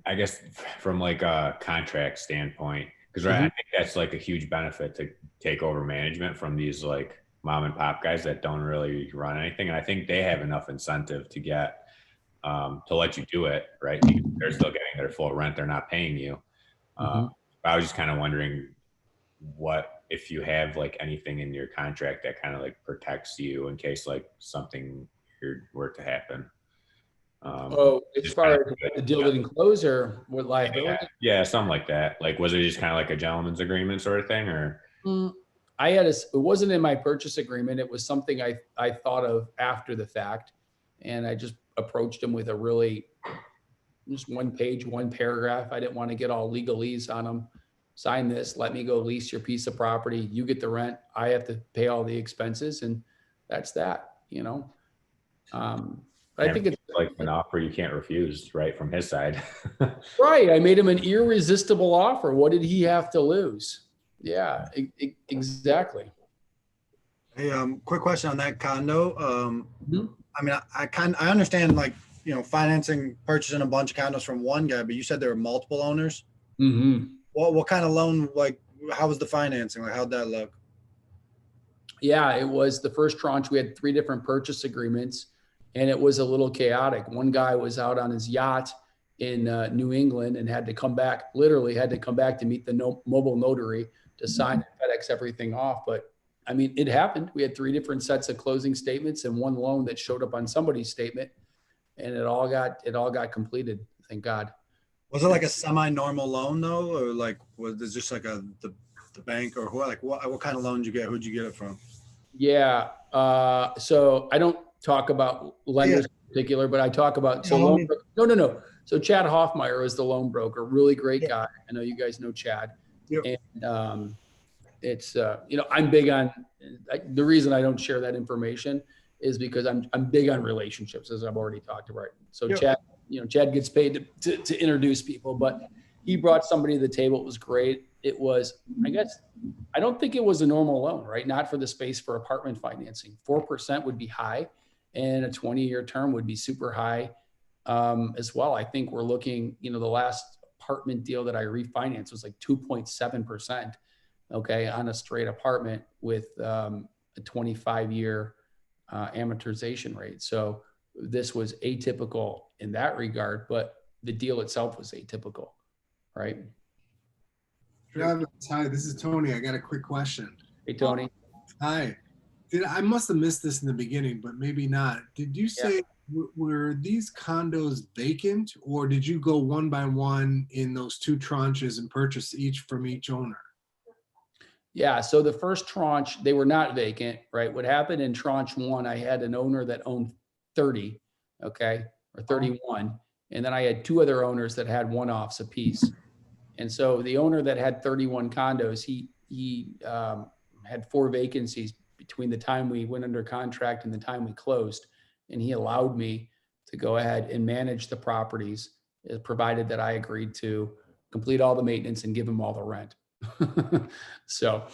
Speaker 1: I guess from like a contract standpoint, because right, I think that's like a huge benefit to take over management from these like mom and pop guys that don't really run anything. And I think they have enough incentive to get to let you do it, right? Because they're still getting their full rent, they're not paying you. I was just kind of wondering what if you have like anything in your contract that kind of like protects you in case like something were to happen.
Speaker 2: As far as the deal didn't close or with liability?
Speaker 1: Yeah, something like that. Like, was it just kind of like a gentleman's agreement sort of thing, or?
Speaker 2: I had it wasn't in my purchase agreement. It was something I thought of after the fact, and I just approached him with a really just one page, one paragraph. I didn't want to get all legalese on them. Sign this, let me go lease your piece of property. You get the rent. I have to pay all the expenses, and that's that, you know. I think it's
Speaker 1: like an offer you can't refuse, right, from his side.
Speaker 2: right. I made him an irresistible offer. What did he have to lose? Yeah, exactly.
Speaker 3: Hey, quick question on that condo. I mean, I understand, like, you know, financing, purchasing a bunch of condos from one guy, but you said there were multiple owners. What kind of loan, like, how was the financing? Like, how'd that look?
Speaker 2: Yeah, it was the first tranche. We had 3 different purchase agreements, and it was a little chaotic. One guy was out on his yacht in New England and had to come back, literally had to come back to meet the mobile notary to sign and FedEx everything off. But I mean, it happened. We had 3 different sets of closing statements and one loan that showed up on somebody's statement, and it all got completed. Thank God.
Speaker 3: Was it like a semi-normal loan though, or like was it just like the bank, or who, like what kind of loan did you get? Who'd you get it from?
Speaker 2: Yeah. So I don't talk about lenders in particular, but I talk about no. So Chad Hoffmeyer is the loan broker, really great guy. I know you guys know Chad. And it's you know, I'm big on the reason I don't share that information is because I'm big on relationships, as I've already talked about. So Chad, you know, Chad gets paid to introduce people, but he brought somebody to the table. It was great. It was, I guess, I don't think it was a normal loan, right? Not for the space for apartment financing. 4% would be high, and a 20-year term would be super high as well. I think we're looking, you know, the last apartment deal that I refinanced was like 2.7%, okay, on a straight apartment with a 25-year amortization rate. So this was atypical in that regard, but the deal itself was atypical, right?
Speaker 18: Travis, hi, this is Tony. I got a quick question.
Speaker 2: Hey, Tony.
Speaker 18: Hi. I must have missed this in the beginning, but maybe not. Did you say, were these condos vacant, or did you go one by one in those 2 tranches and purchase each from each owner?
Speaker 2: Yeah, so the first tranche, they were not vacant, right? What happened in tranche 1, I had an owner that owned 30, okay, or 31. And then I had 2 other owners that had one-offs apiece. And so the owner that had 31 condos, he had 4 vacancies between the time we went under contract and the time we closed. And he allowed me to go ahead and manage the properties, provided that I agreed to complete all the maintenance and give him all the rent. So,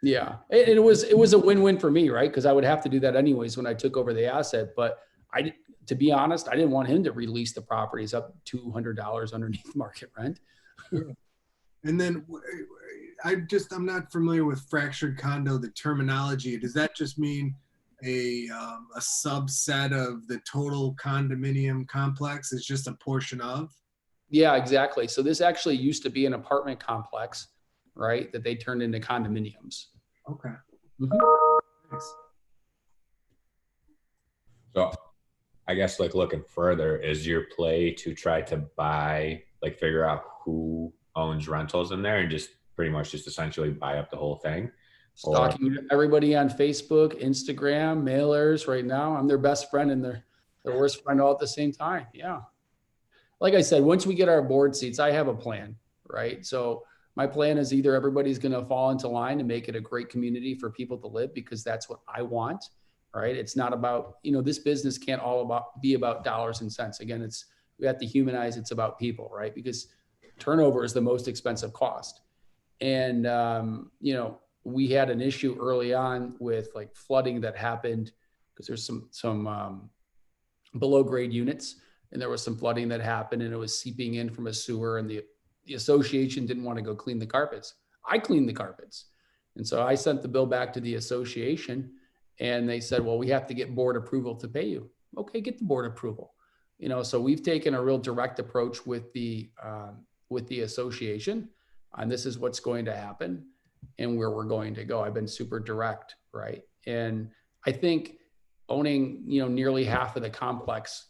Speaker 2: yeah, it was a win-win for me, right? Because I would have to do that anyways when I took over the asset. But to be honest, I didn't want him to release the properties up $200 underneath market rent.
Speaker 18: And then I'm not familiar with fractured condo, the terminology. Does that just mean a subset of the total condominium complex? Is just a portion of?
Speaker 2: Yeah, exactly. So this actually used to be an apartment complex, right? That they turned into condominiums.
Speaker 18: Okay.
Speaker 2: Thanks.
Speaker 1: So I guess like looking further, is your play to try to buy, like figure out who owns rentals in there and just pretty much just essentially buy up the whole thing?
Speaker 2: Stalking everybody on Facebook, Instagram, mailers right now. I'm their best friend and their worst friend all at the same time. Yeah. Like I said, once we get our board seats, I have a plan, right? So my plan is either everybody's going to fall into line and make it a great community for people to live because that's what I want. right? It's not about, this business can't be about dollars and cents. Again, we have to humanize, it's about people, right? Because turnover is the most expensive cost. And, we had an issue early on with like flooding that happened because there's some below grade units, and there was some flooding that happened, and it was seeping in from a sewer, and the association didn't want to go clean the carpets. I cleaned the carpets. And so I sent the bill back to the association, and they said, well, we have to get board approval to pay you. Okay, get the board approval. So we've taken a real direct approach with the association, and this is what's going to happen and where we're going to go. I've been super direct, right? And I think owning, nearly half of the complex,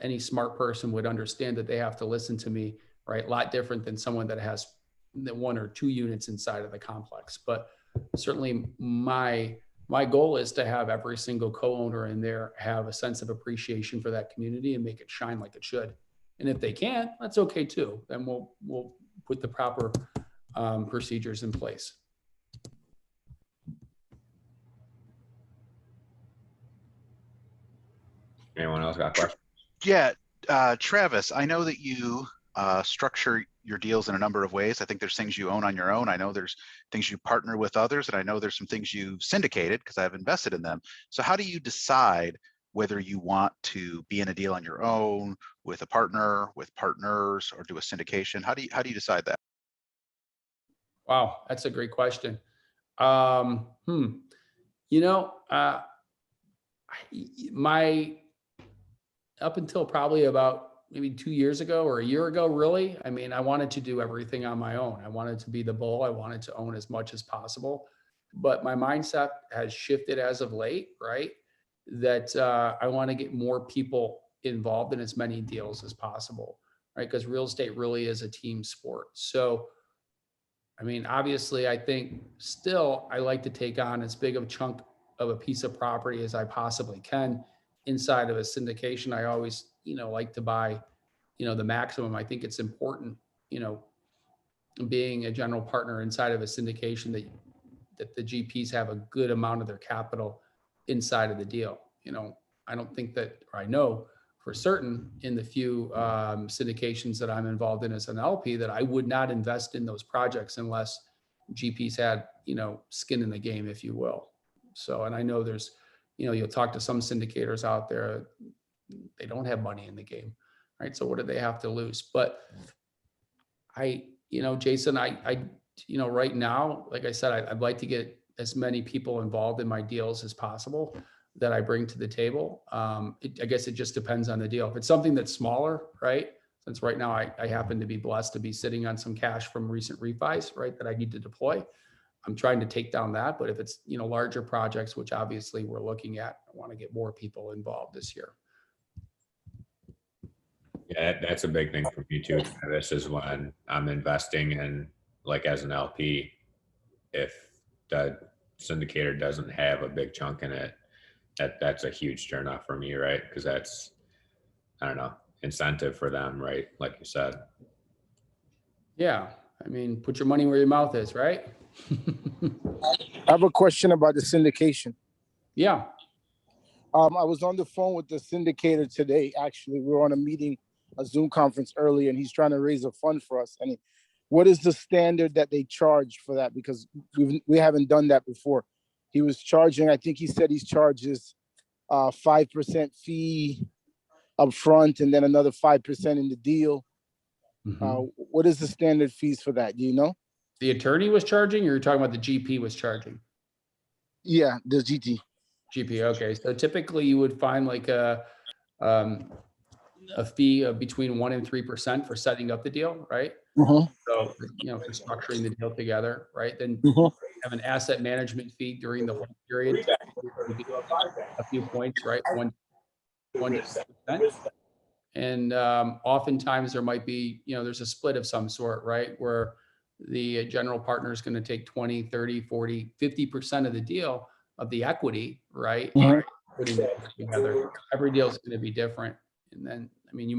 Speaker 2: any smart person would understand that they have to listen to me, right? A lot different than someone that has the 1 or 2 units inside of the complex. But certainly my goal is to have every single co-owner in there have a sense of appreciation for that community and make it shine like it should. And if they can't, that's okay too. Then we'll put the proper procedures in place.
Speaker 1: Anyone else got questions?
Speaker 12: Yeah, Travis, I know that you structure your deals in a number of ways. I think there's things you own on your own. I know there's things you partner with others, and I know there's some things you've syndicated because I've invested in them. So how do you decide whether you want to be in a deal on your own, with a partner, with partners, or do a syndication? How do you decide that?
Speaker 2: Wow, that's a great question. Up until probably about maybe 2 years ago or a year ago, really, I wanted to do everything on my own. I wanted to be the bull. I wanted to own as much as possible. But my mindset has shifted as of late, right? That I want to get more people involved in as many deals as possible, right? Because real estate really is a team sport. So, obviously, I think still I like to take on as big of a chunk of a piece of property as I possibly can inside of a syndication. I always, like to buy, the maximum. I think it's important, being a general partner inside of a syndication that the GPs have a good amount of their capital inside of the deal. I don't think that, or I know for certain in the few syndications that I'm involved in as an LP that I would not invest in those projects unless GPs had, skin in the game, if you will. So, and I know there's, you'll talk to some syndicators out there, they don't have money in the game, right? So what do they have to lose? But Jason, right now, like I said, I'd like to get as many people involved in my deals as possible that I bring to the table. I guess it just depends on the deal. If it's something that's smaller, right? Since right now I happen to be blessed to be sitting on some cash from recent refis, right, that I need to deploy. I'm trying to take down that. But if it's, larger projects, which obviously we're looking at, I want to get more people involved this year.
Speaker 1: Yeah, that's a big thing for me too. This is when I'm investing in, like as an LP, if the syndicator doesn't have a big chunk in it, that's a huge turnoff for me, right? Because that's, I don't know, incentive for them, right? Like you said.
Speaker 2: Yeah, put your money where your mouth is, right?
Speaker 21: I have a question about the syndication.
Speaker 2: Yeah.
Speaker 21: I was on the phone with the syndicator today. Actually, we were on a Zoom conference earlier, and he's trying to raise a fund for us. And what is the standard that they charge for that? Because we haven't done that before. He was charging, I think he said he charges 5% fee up front and then another 5% in the deal.
Speaker 2: Mm-hmm.
Speaker 21: What is the standard fees for that? Do you know?
Speaker 2: The attorney was charging, or you're talking about the GP was charging?
Speaker 21: Yeah, the GP.
Speaker 2: Okay. So typically you would find like a fee of between 1% and 3% for setting up the deal, right?
Speaker 21: Mm-hmm.
Speaker 2: So, for structuring the deal together, right? Then have an asset management fee during the whole period, a few points, right? 1%. And oftentimes there might be, there's a split of some sort, right? Where the general partner is going to take 20, 30, 40, 50% of the deal of the equity, right?
Speaker 21: Mm-hmm.
Speaker 2: Putting it together. Every deal is going to be different. And then, you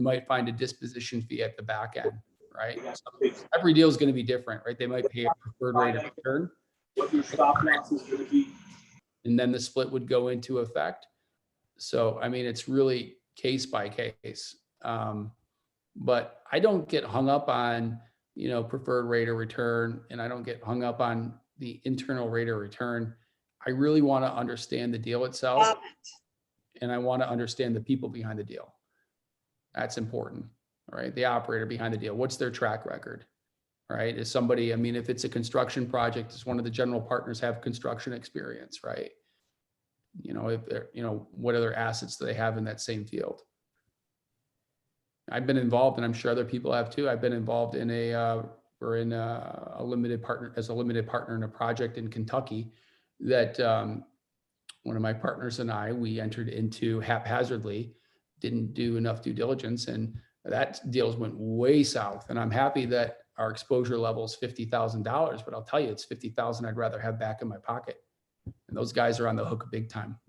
Speaker 2: might find a disposition fee at the back end, right? So every deal is going to be different, right? They might pay a preferred rate of return.
Speaker 21: What your stop loss is going to be.
Speaker 2: and then the split would go into effect. So, I mean, it's really case by case. But I don't get hung up on, preferred rate of return, and I don't get hung up on the internal rate of return. I really want to understand the deal itself, and I want to understand the people behind the deal. That's important, right? The operator behind the deal. What's their track record, right? Is somebody, I mean, if it's a construction project, does one of the general partners have construction experience, right? If they're, what other assets do they have in that same field? I've been involved, and I'm sure other people have too. I've been involved in a limited partner in a project in Kentucky that one of my partners and we entered into haphazardly, didn't do enough due diligence, and that deals went way south. And I'm happy that our exposure level is $50,000, but I'll tell you, it's $50,000 I'd rather have back in my pocket. And those guys are on the hook big time.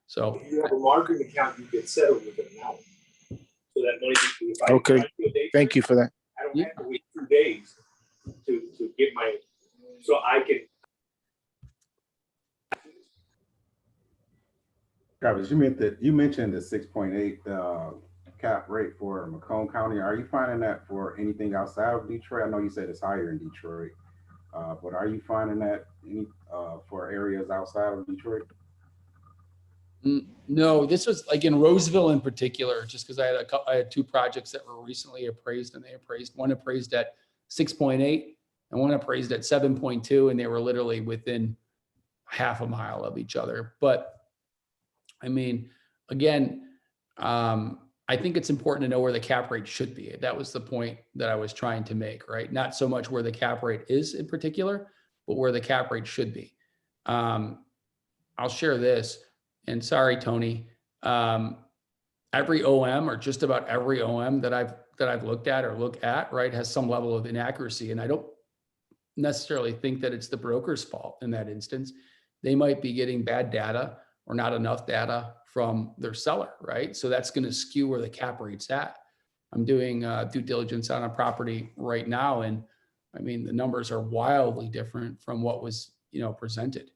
Speaker 2: So
Speaker 4: if you have a marketing account, you get settled with it now. So that money,
Speaker 21: Okay, thank you for that.
Speaker 4: I don't have to wait 2 days to get my, so I can.
Speaker 22: Travis, you mentioned the 6.8 cap rate for Macomb County. Are you finding that for anything outside of Detroit? I know you said it's higher in Detroit, but are you finding that for areas outside of Detroit?
Speaker 2: No, this was like in Roseville in particular, just because I had 2 projects that were recently appraised, and one appraised at 6.8 and one appraised at 7.2, and they were literally within half a mile of each other. But I mean, again, I think it's important to know where the cap rate should be. That was the point that I was trying to make, right? Not so much where the cap rate is in particular, but where the cap rate should be. I'll share this. And sorry, Tony, every OM, or just about every OM that I've looked at or look at, right, has some level of inaccuracy. And I don't necessarily think that it's the broker's fault in that instance. They might be getting bad data or not enough data from their seller, right? So that's going to skew where the cap rate's at. I'm doing due diligence on a property right now, and I mean, the numbers are wildly different from what was, presented.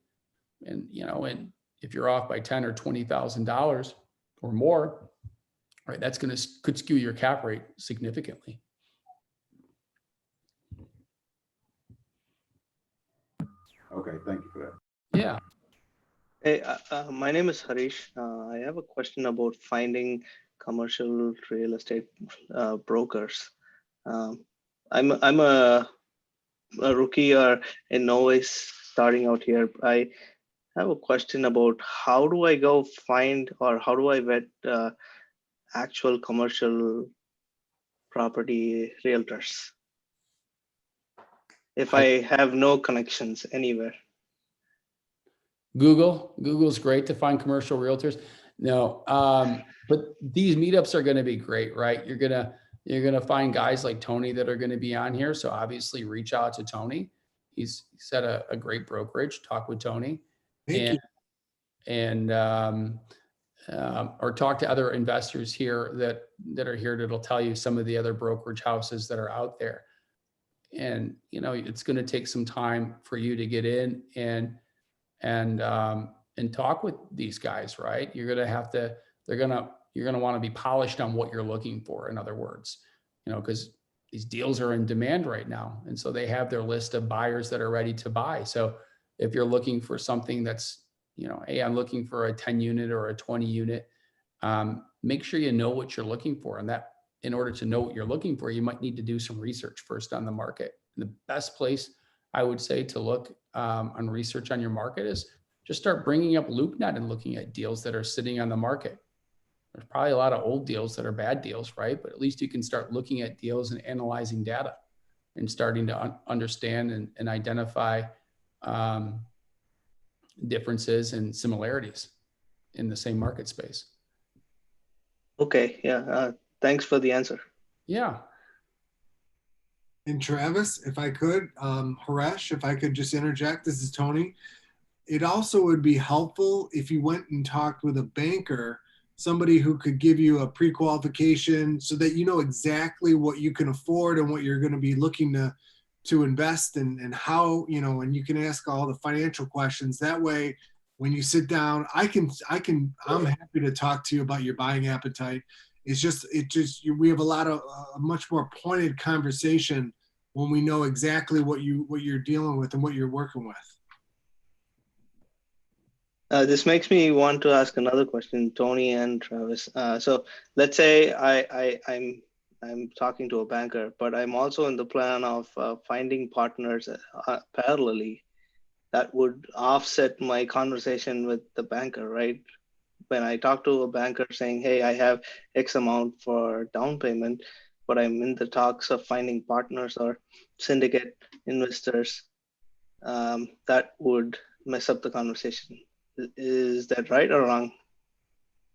Speaker 2: And, and if you're off by $10,000 or $20,000 or more, right, that's could skew your cap rate significantly.
Speaker 22: Okay, thank you for that.
Speaker 2: Yeah.
Speaker 23: Hey, my name is Harish. I have a question about finding commercial real estate brokers. I'm a rookie or a novice starting out here. I have a question about how do I go find, or how do I vet actual commercial property realtors if I have no connections anywhere?
Speaker 2: Google's great to find commercial realtors. No, but these meetups are going to be great, right? You're gonna find guys like Tony that are going to be on here. So obviously, reach out to Tony. He's at a great brokerage. Talk with Tony, or talk to other investors here that are here that'll tell you some of the other brokerage houses that are out there. And it's going to take some time for you to get in and talk with these guys, right? You're going to want to be polished on what you're looking for. In other words, because these deals are in demand right now. And so they have their list of buyers that are ready to buy. So if you're looking for something that's, hey, I'm looking for a 10 unit or a 20 unit, make sure you know what you're looking for. And that, in order to know what you're looking for, you might need to do some research first on the market. And the best place I would say to look on research on your market is just start bringing up LoopNet and looking at deals that are sitting on the market. There's probably a lot of old deals that are bad deals, right? But at least you can start looking at deals and analyzing data and starting to understand and identify differences and similarities in the same market space.
Speaker 23: Okay, yeah. Thanks for the answer.
Speaker 2: Yeah.
Speaker 18: And Travis, if I could, Haresh, if I could just interject, this is Tony. It also would be helpful if you went and talked with a banker, somebody who could give you a pre-qualification so that you know exactly what you can afford and what you're going to be looking to to invest and how, and you can ask all the financial questions. That way, when you sit down, I'm happy to talk to you about your buying appetite. We have a much more pointed conversation when we know exactly what you're dealing with and what you're working with.
Speaker 23: This makes me want to ask another question, Tony and Travis. So let's say I'm talking to a banker, but I'm also in the plan of finding partners parallelly that would offset my conversation with the banker, right? When I talk to a banker saying, hey, I have X amount for down payment, but I'm in the talks of finding partners or syndicate investors, that would mess up the conversation. Is that right or wrong?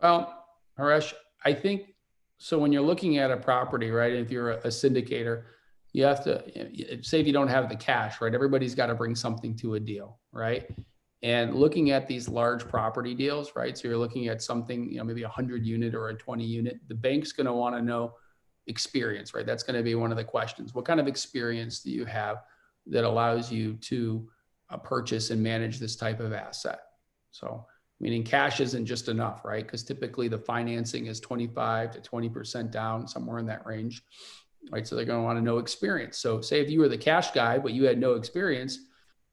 Speaker 2: Well, Haresh, I think, so when you're looking at a property, right, if you're a syndicator, you have to, say if you don't have the cash, right, everybody's got to bring something to a deal, right? And looking at these large property deals, right, so you're looking at something, maybe a 100 unit or a 20 unit, the bank's going to want to know experience, right? That's going to be one of the questions. What kind of experience do you have that allows you to purchase and manage this type of asset? So, meaning cash isn't just enough, right? Because typically the financing is 25 to 20% down, somewhere in that range, right? So they're going to want to know experience. So say if you were the cash guy, but you had no experience,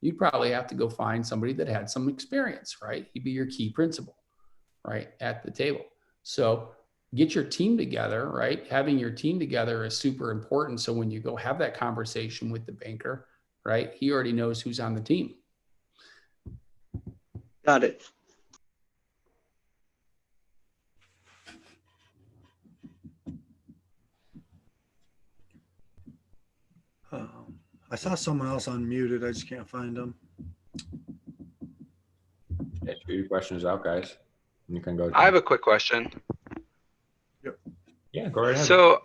Speaker 2: you'd probably have to go find somebody that had some experience, right? He'd be your key principal, right, at the table. So get your team together, right? Having your team together is super important. So when you go have that conversation with the banker, right, he already knows who's on the team.
Speaker 23: Got it.
Speaker 3: I saw someone else unmuted. I just can't find them.
Speaker 1: Yeah, shoot your questions out, guys. You can go.
Speaker 13: I have a quick question.
Speaker 3: Yep.
Speaker 1: Yeah, go right ahead.
Speaker 13: So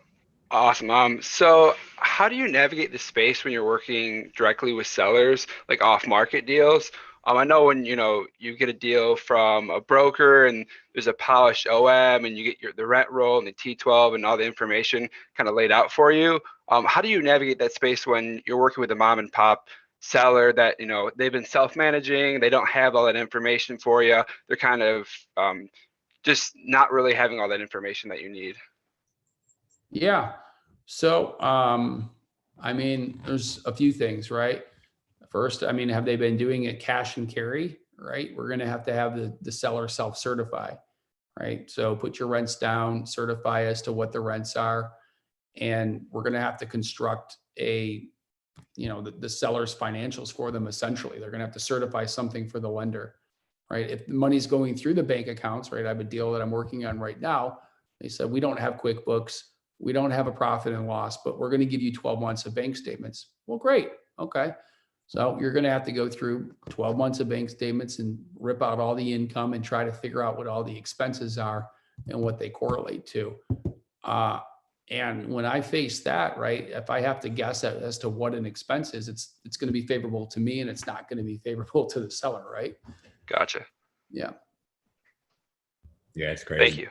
Speaker 13: awesome. So how do you navigate the space when you're working directly with sellers, like off-market deals? I know when you get a deal from a broker and there's a polished OM and you get the rent roll and the T12 and all the information kind of laid out for you. How do you navigate that space when you're working with a mom and pop seller that they've been self-managing, they don't have all that information for you, they're kind of just not really having all that information that you need?
Speaker 2: Yeah. So, I mean, there's a few things, right? First, I mean, have they been doing it cash and carry, right? We're going to have the seller self-certify, right? So put your rents down, certify as to what the rents are. And we're going to have to construct the seller's financials for them. Essentially, they're going to have to certify something for the lender, right? If the money's going through the bank accounts, right? I have a deal that I'm working on right now. They said, we don't have QuickBooks. We don't have a profit and loss, but we're going to give you 12 months of bank statements. Well, great. Okay. So you're going to have to go through 12 months of bank statements and rip out all the income and try to figure out what all the expenses are and what they correlate to. And when I face that, right, if I have to guess as to what an expense is, it's going to be favorable to me and it's not going to be favorable to the seller, right?
Speaker 13: Gotcha.
Speaker 2: Yeah.
Speaker 1: Yeah, it's crazy.
Speaker 13: Thank you.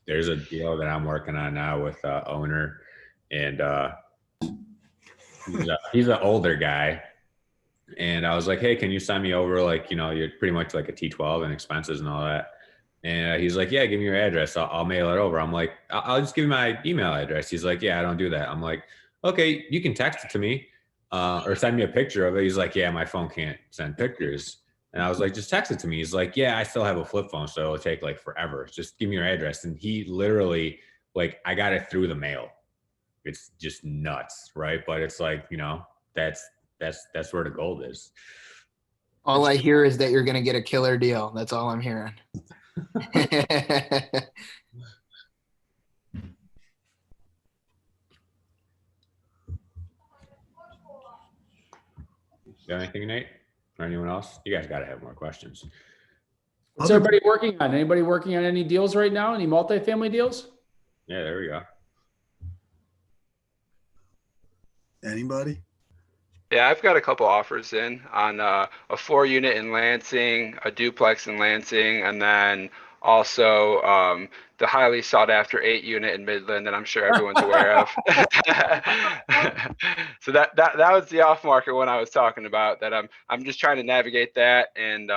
Speaker 1: There's a deal that I'm working on now with owner, and he's an older guy. And I was like, hey, can you send me over, like, you're pretty much like a T12 and expenses and all that. And he's like, yeah, give me your address. I'll mail it over. I'm like, I'll just give you my email address. He's like, yeah, I don't do that. I'm like, okay, you can text it to me or send me a picture of it. He's like, yeah, my phone can't send pictures. And I was like, just text it to me. He's like, yeah, I still have a flip phone, so it'll take like forever. Just give me your address. And he literally, like, I got it through the mail. It's just nuts, right? But it's like, that's where the gold is.
Speaker 5: All I hear is that you're going to get a killer deal. That's all I'm hearing.
Speaker 1: You got anything, Nate? Or anyone else? You guys got to have more questions.
Speaker 2: What's everybody working on? Anybody working on any deals right now? Any multifamily deals?
Speaker 1: Yeah, there we go.
Speaker 3: Anybody?
Speaker 13: Yeah, I've got a couple offers in on a 4-unit in Lansing, a duplex in Lansing, and then also the highly sought after 8-unit in Midland that I'm sure everyone's aware of. So that was the off market one I was talking about, that I'm just trying to navigate that and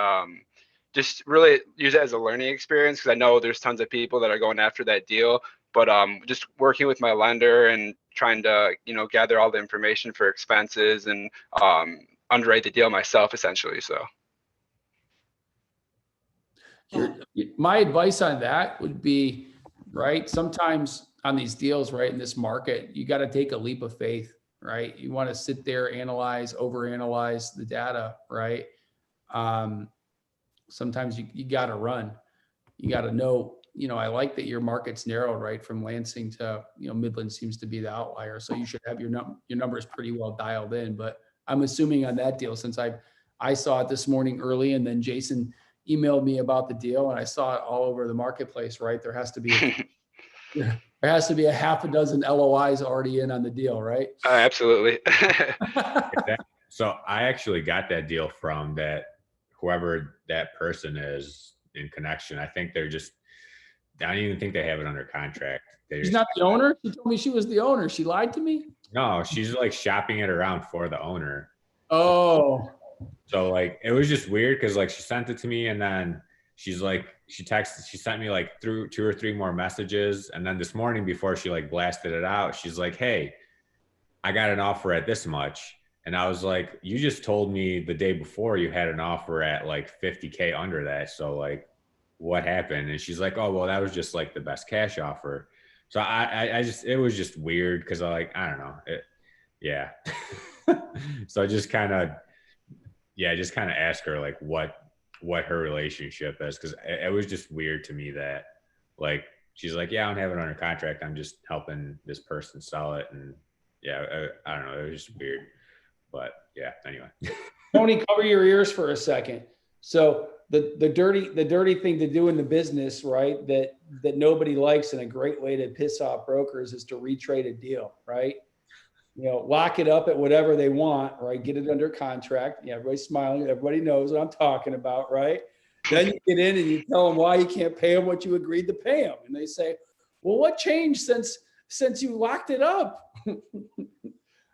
Speaker 13: just really use it as a learning experience, because I know there's tons of people that are going after that deal, but just working with my lender and trying to, you know, gather all the information for expenses and underwrite the deal myself essentially. So
Speaker 2: My advice on that would be, right, sometimes on these deals, right, in this market, you got to take a leap of faith, right? You want to sit there, analyze, overanalyze the data, right? Sometimes you got to run. You got to know, you know, I like that your market's narrowed, right, from Lansing to, you know, Midland seems to be the outlier. So you should have your numbers pretty well dialed in. But I'm assuming on that deal, since I saw it this morning early, and then Jason emailed me about the deal, and I saw it all over the marketplace, right? There has to be a half a dozen LOIs already in on the deal, right?
Speaker 13: Absolutely.
Speaker 1: So I actually got that deal from whoever that person is in connection. I think I don't even think they have it under contract.
Speaker 2: She's not the owner? She told me she was the owner. She lied to me?
Speaker 1: No, she's like shopping it around for the owner.
Speaker 2: Oh.
Speaker 1: So like, it was just weird because like she sent it to me, and then she sent me like through 2 or 3 more messages. And then this morning, before she like blasted it out, she's like, "Hey, I got an offer at this much." And I was like, "You just told me the day before you had an offer at like 50K under that. So like, what happened?" And she's like, "Oh, well, that was just like the best cash offer." So it was just weird because I don't know. Yeah. So I just kind of asked her like what her relationship is, because it was just weird to me that like she's like, "Yeah, I don't have it under contract. I'm just helping this person sell it." And yeah, I don't know. It was just weird. But yeah, anyway.
Speaker 2: Tony, cover your ears for a second. So the dirty thing to do in the business, right, that nobody likes, and a great way to piss off brokers is to retrade a deal, right? You know, lock it up at whatever they want, right? Get it under contract. Yeah, everybody's smiling. Everybody knows what I'm talking about, right? Then you get in and you tell them why you can't pay them what you agreed to pay them. And they say, "Well, what changed since you locked it up?"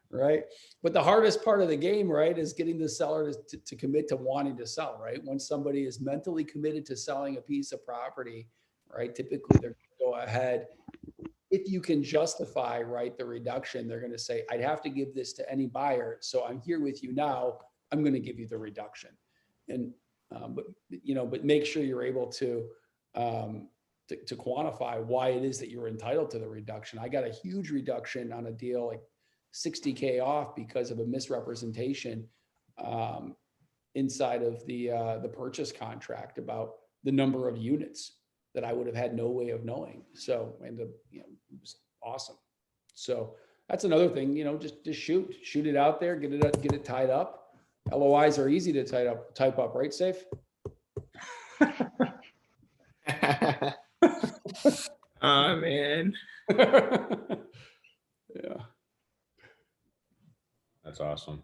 Speaker 2: Right? But the hardest part of the game, right, is getting the seller to commit to wanting to sell, right? When somebody is mentally committed to selling a piece of property, right, typically they're going to go ahead. If you can justify, right, the reduction, they're going to say, "I'd have to give this to any buyer. So I'm here with you now. I'm going to give you the reduction." And, but make sure you're able to quantify why it is that you're entitled to the reduction. I got a huge reduction on a deal, like 60K off, because of a misrepresentation inside of the purchase contract about the number of units that I would have had no way of knowing. So, and it was awesome. So that's another thing, just shoot it out there, get it tied up. LOIs are easy to type up, right, Safe?
Speaker 5: Oh man.
Speaker 2: Yeah.
Speaker 1: That's awesome.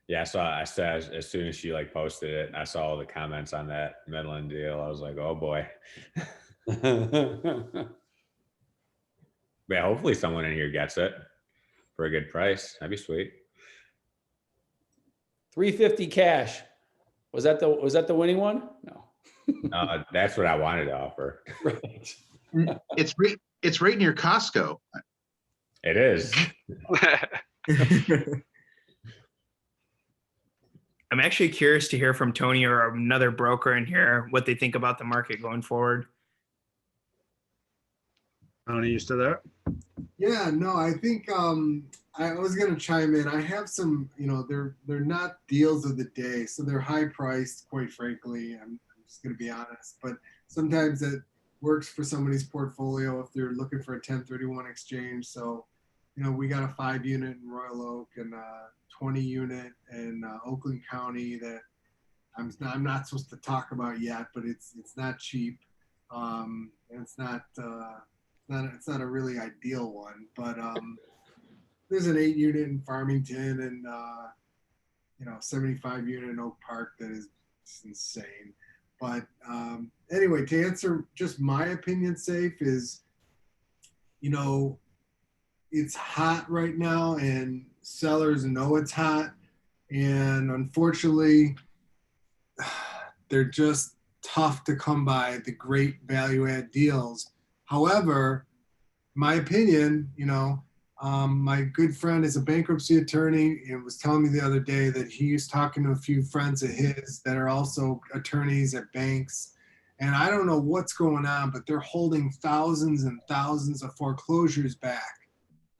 Speaker 1: Yeah, so I said as soon as she like posted it, I saw all the comments on that Midland deal. I was like, "Oh boy." Yeah, hopefully someone in here gets it for a good price. That'd be sweet.
Speaker 2: 350 cash. Was that the winning one? No.
Speaker 1: That's what I wanted to offer.
Speaker 2: Right.
Speaker 12: It's right near Costco.
Speaker 1: It is.
Speaker 5: I'm actually curious to hear from Tony or another broker in here what they think about the market going forward.
Speaker 3: Tony, you still there?
Speaker 18: Yeah, no, I think I was gonna chime in. I have some, they're not deals of the day, so they're high priced, quite frankly. I'm just gonna be honest, but sometimes it works for somebody's portfolio if they're looking for a 1031 exchange. So, we got a 5-unit in Royal Oak and a 20-unit in Oakland County that I'm not supposed to talk about yet, but it's not cheap, and it's not a really ideal one. But there's an 8-unit in Farmington and 75-unit in Oak Park that is insane. But anyway, to answer just my opinion, Safe, is, you know, it's hot right now and sellers know it's hot. And unfortunately, they're just tough to come by, the great value add deals. However, my opinion, you know, my good friend is a bankruptcy attorney and was telling me the other day that he's talking to a few friends of his that are also attorneys at banks. And I don't know what's going on, but they're holding thousands and thousands of foreclosures back.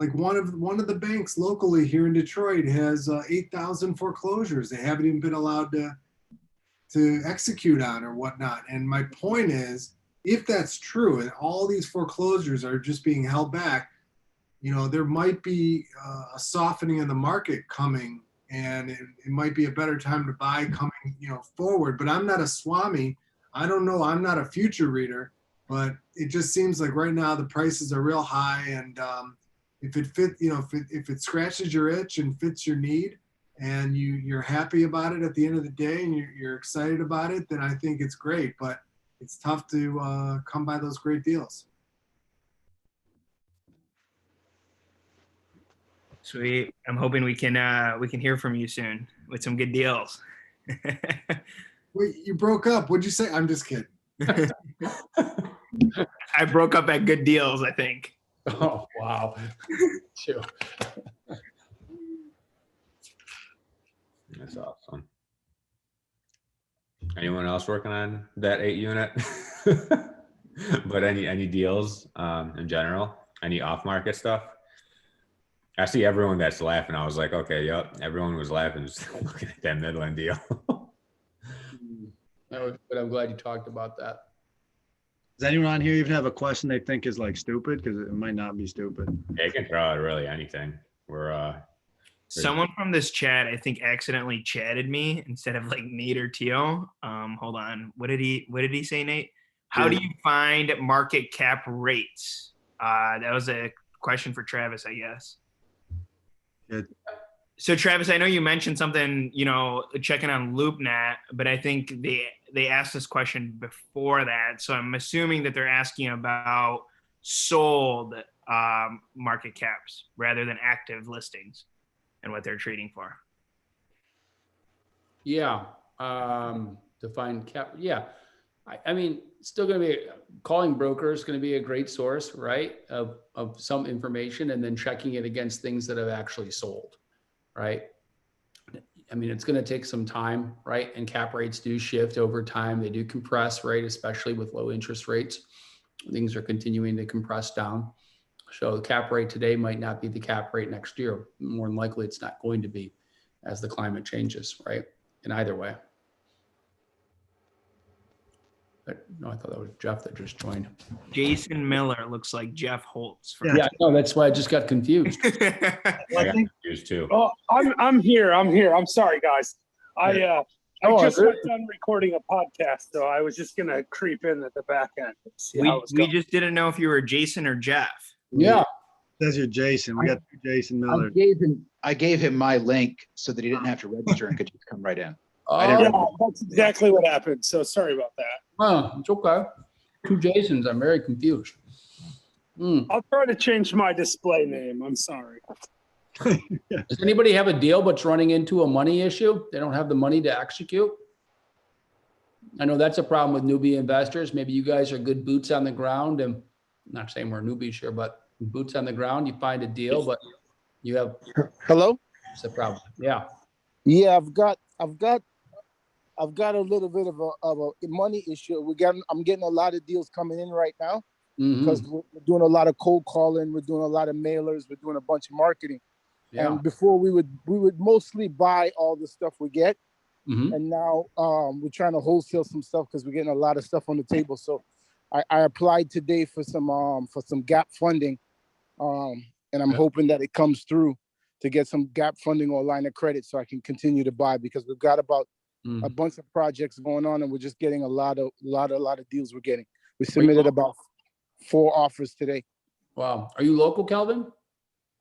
Speaker 18: Like one of the banks locally here in Detroit has 8,000 foreclosures they haven't even been allowed to execute on or whatnot. And my point is, if that's true and all these foreclosures are just being held back, you know, there might be a softening in the market coming, and it might be a better time to buy coming, you know, forward. But I'm not a Swami. I don't know. I'm not a future reader, but it just seems like right now the prices are real high. And if it fit, you know, if it scratches your itch and fits your need, and you're happy about it at the end of the day, and you're excited about it, then I think it's great. But it's tough to come by those great deals.
Speaker 5: Sweet. I'm hoping we can hear from you soon with some good deals.
Speaker 18: Wait, you broke up. What'd you say? I'm just kidding.
Speaker 5: I broke up at good deals, I think.
Speaker 2: Oh, wow. Sure.
Speaker 1: That's awesome. Anyone else working on that 8 unit? But any deals in general? Any off market stuff? I see everyone that's laughing. I was like, okay, yep. Everyone was laughing, just looking at that Midland deal.
Speaker 2: But I'm glad you talked about that.
Speaker 3: Does anyone on here even have a question they think is like stupid? Because it might not be stupid.
Speaker 1: Yeah, you can throw out really anything.
Speaker 5: Someone from this chat, I think, accidentally chatted me instead of like Nate or Tio. Hold on. What did he say, Nate? How do you find market cap rates? That was a question for Travis, I guess.
Speaker 3: Good.
Speaker 5: So Travis, I know you mentioned something, you know, checking on LoopNet, but I think they asked this question before that. So I'm assuming that they're asking about sold market caps rather than active listings and what they're trading for.
Speaker 2: Yeah. To find cap. Yeah. I mean, still going to be calling brokers going to be a great source, right? Of some information, and then checking it against things that have actually sold, right? I mean, it's going to take some time, right? And cap rates do shift over time. They do compress, right? Especially with low interest rates. Things are continuing to compress down. So the cap rate today might not be the cap rate next year. More than likely, it's not going to be as the climate changes, right? In either way. But, no, I thought that was Jeff that just joined.
Speaker 5: Jason Miller looks like Jeff Holtz.
Speaker 2: Yeah, no, that's why I just got confused.
Speaker 1: I got confused too.
Speaker 6: Oh, I'm here. I'm sorry, guys. I just got done recording a podcast, so I was just gonna creep in at the back end.
Speaker 5: We just didn't know if you were Jason or Jeff.
Speaker 2: Yeah.
Speaker 3: Says you're Jason. We got Jason Miller.
Speaker 12: I gave him my link so that he didn't have to register and could just come right in.
Speaker 6: Yeah, that's exactly what happened. So sorry about that.
Speaker 2: Oh, it's okay. Two Jasons. I'm very confused.
Speaker 6: I'll try to change my display name. I'm sorry.
Speaker 2: Does anybody have a deal but's running into a money issue? They don't have the money to execute? I know that's a problem with newbie investors. Maybe you guys are good boots on the ground, and I'm not saying we're newbies here, but boots on the ground, you find a deal, but you have.
Speaker 21: Hello?
Speaker 2: It's a problem. Yeah.
Speaker 21: Yeah, I've got a little bit of a money issue. I'm getting a lot of deals coming in right now because we're doing a lot of cold calling, we're doing a lot of mailers, we're doing a bunch of marketing.
Speaker 2: Yeah.
Speaker 21: And before we would mostly buy all the stuff we get, and now we're trying to wholesale some stuff because we're getting a lot of stuff on the table. So I applied today for some gap funding, and I'm hoping that it comes through to get some gap funding or line of credit so I can continue to buy, because we've got about a bunch of projects going on and we're just getting a lot of deals we're getting. We submitted about 4 offers today.
Speaker 2: Wow. Are you local, Kelvin?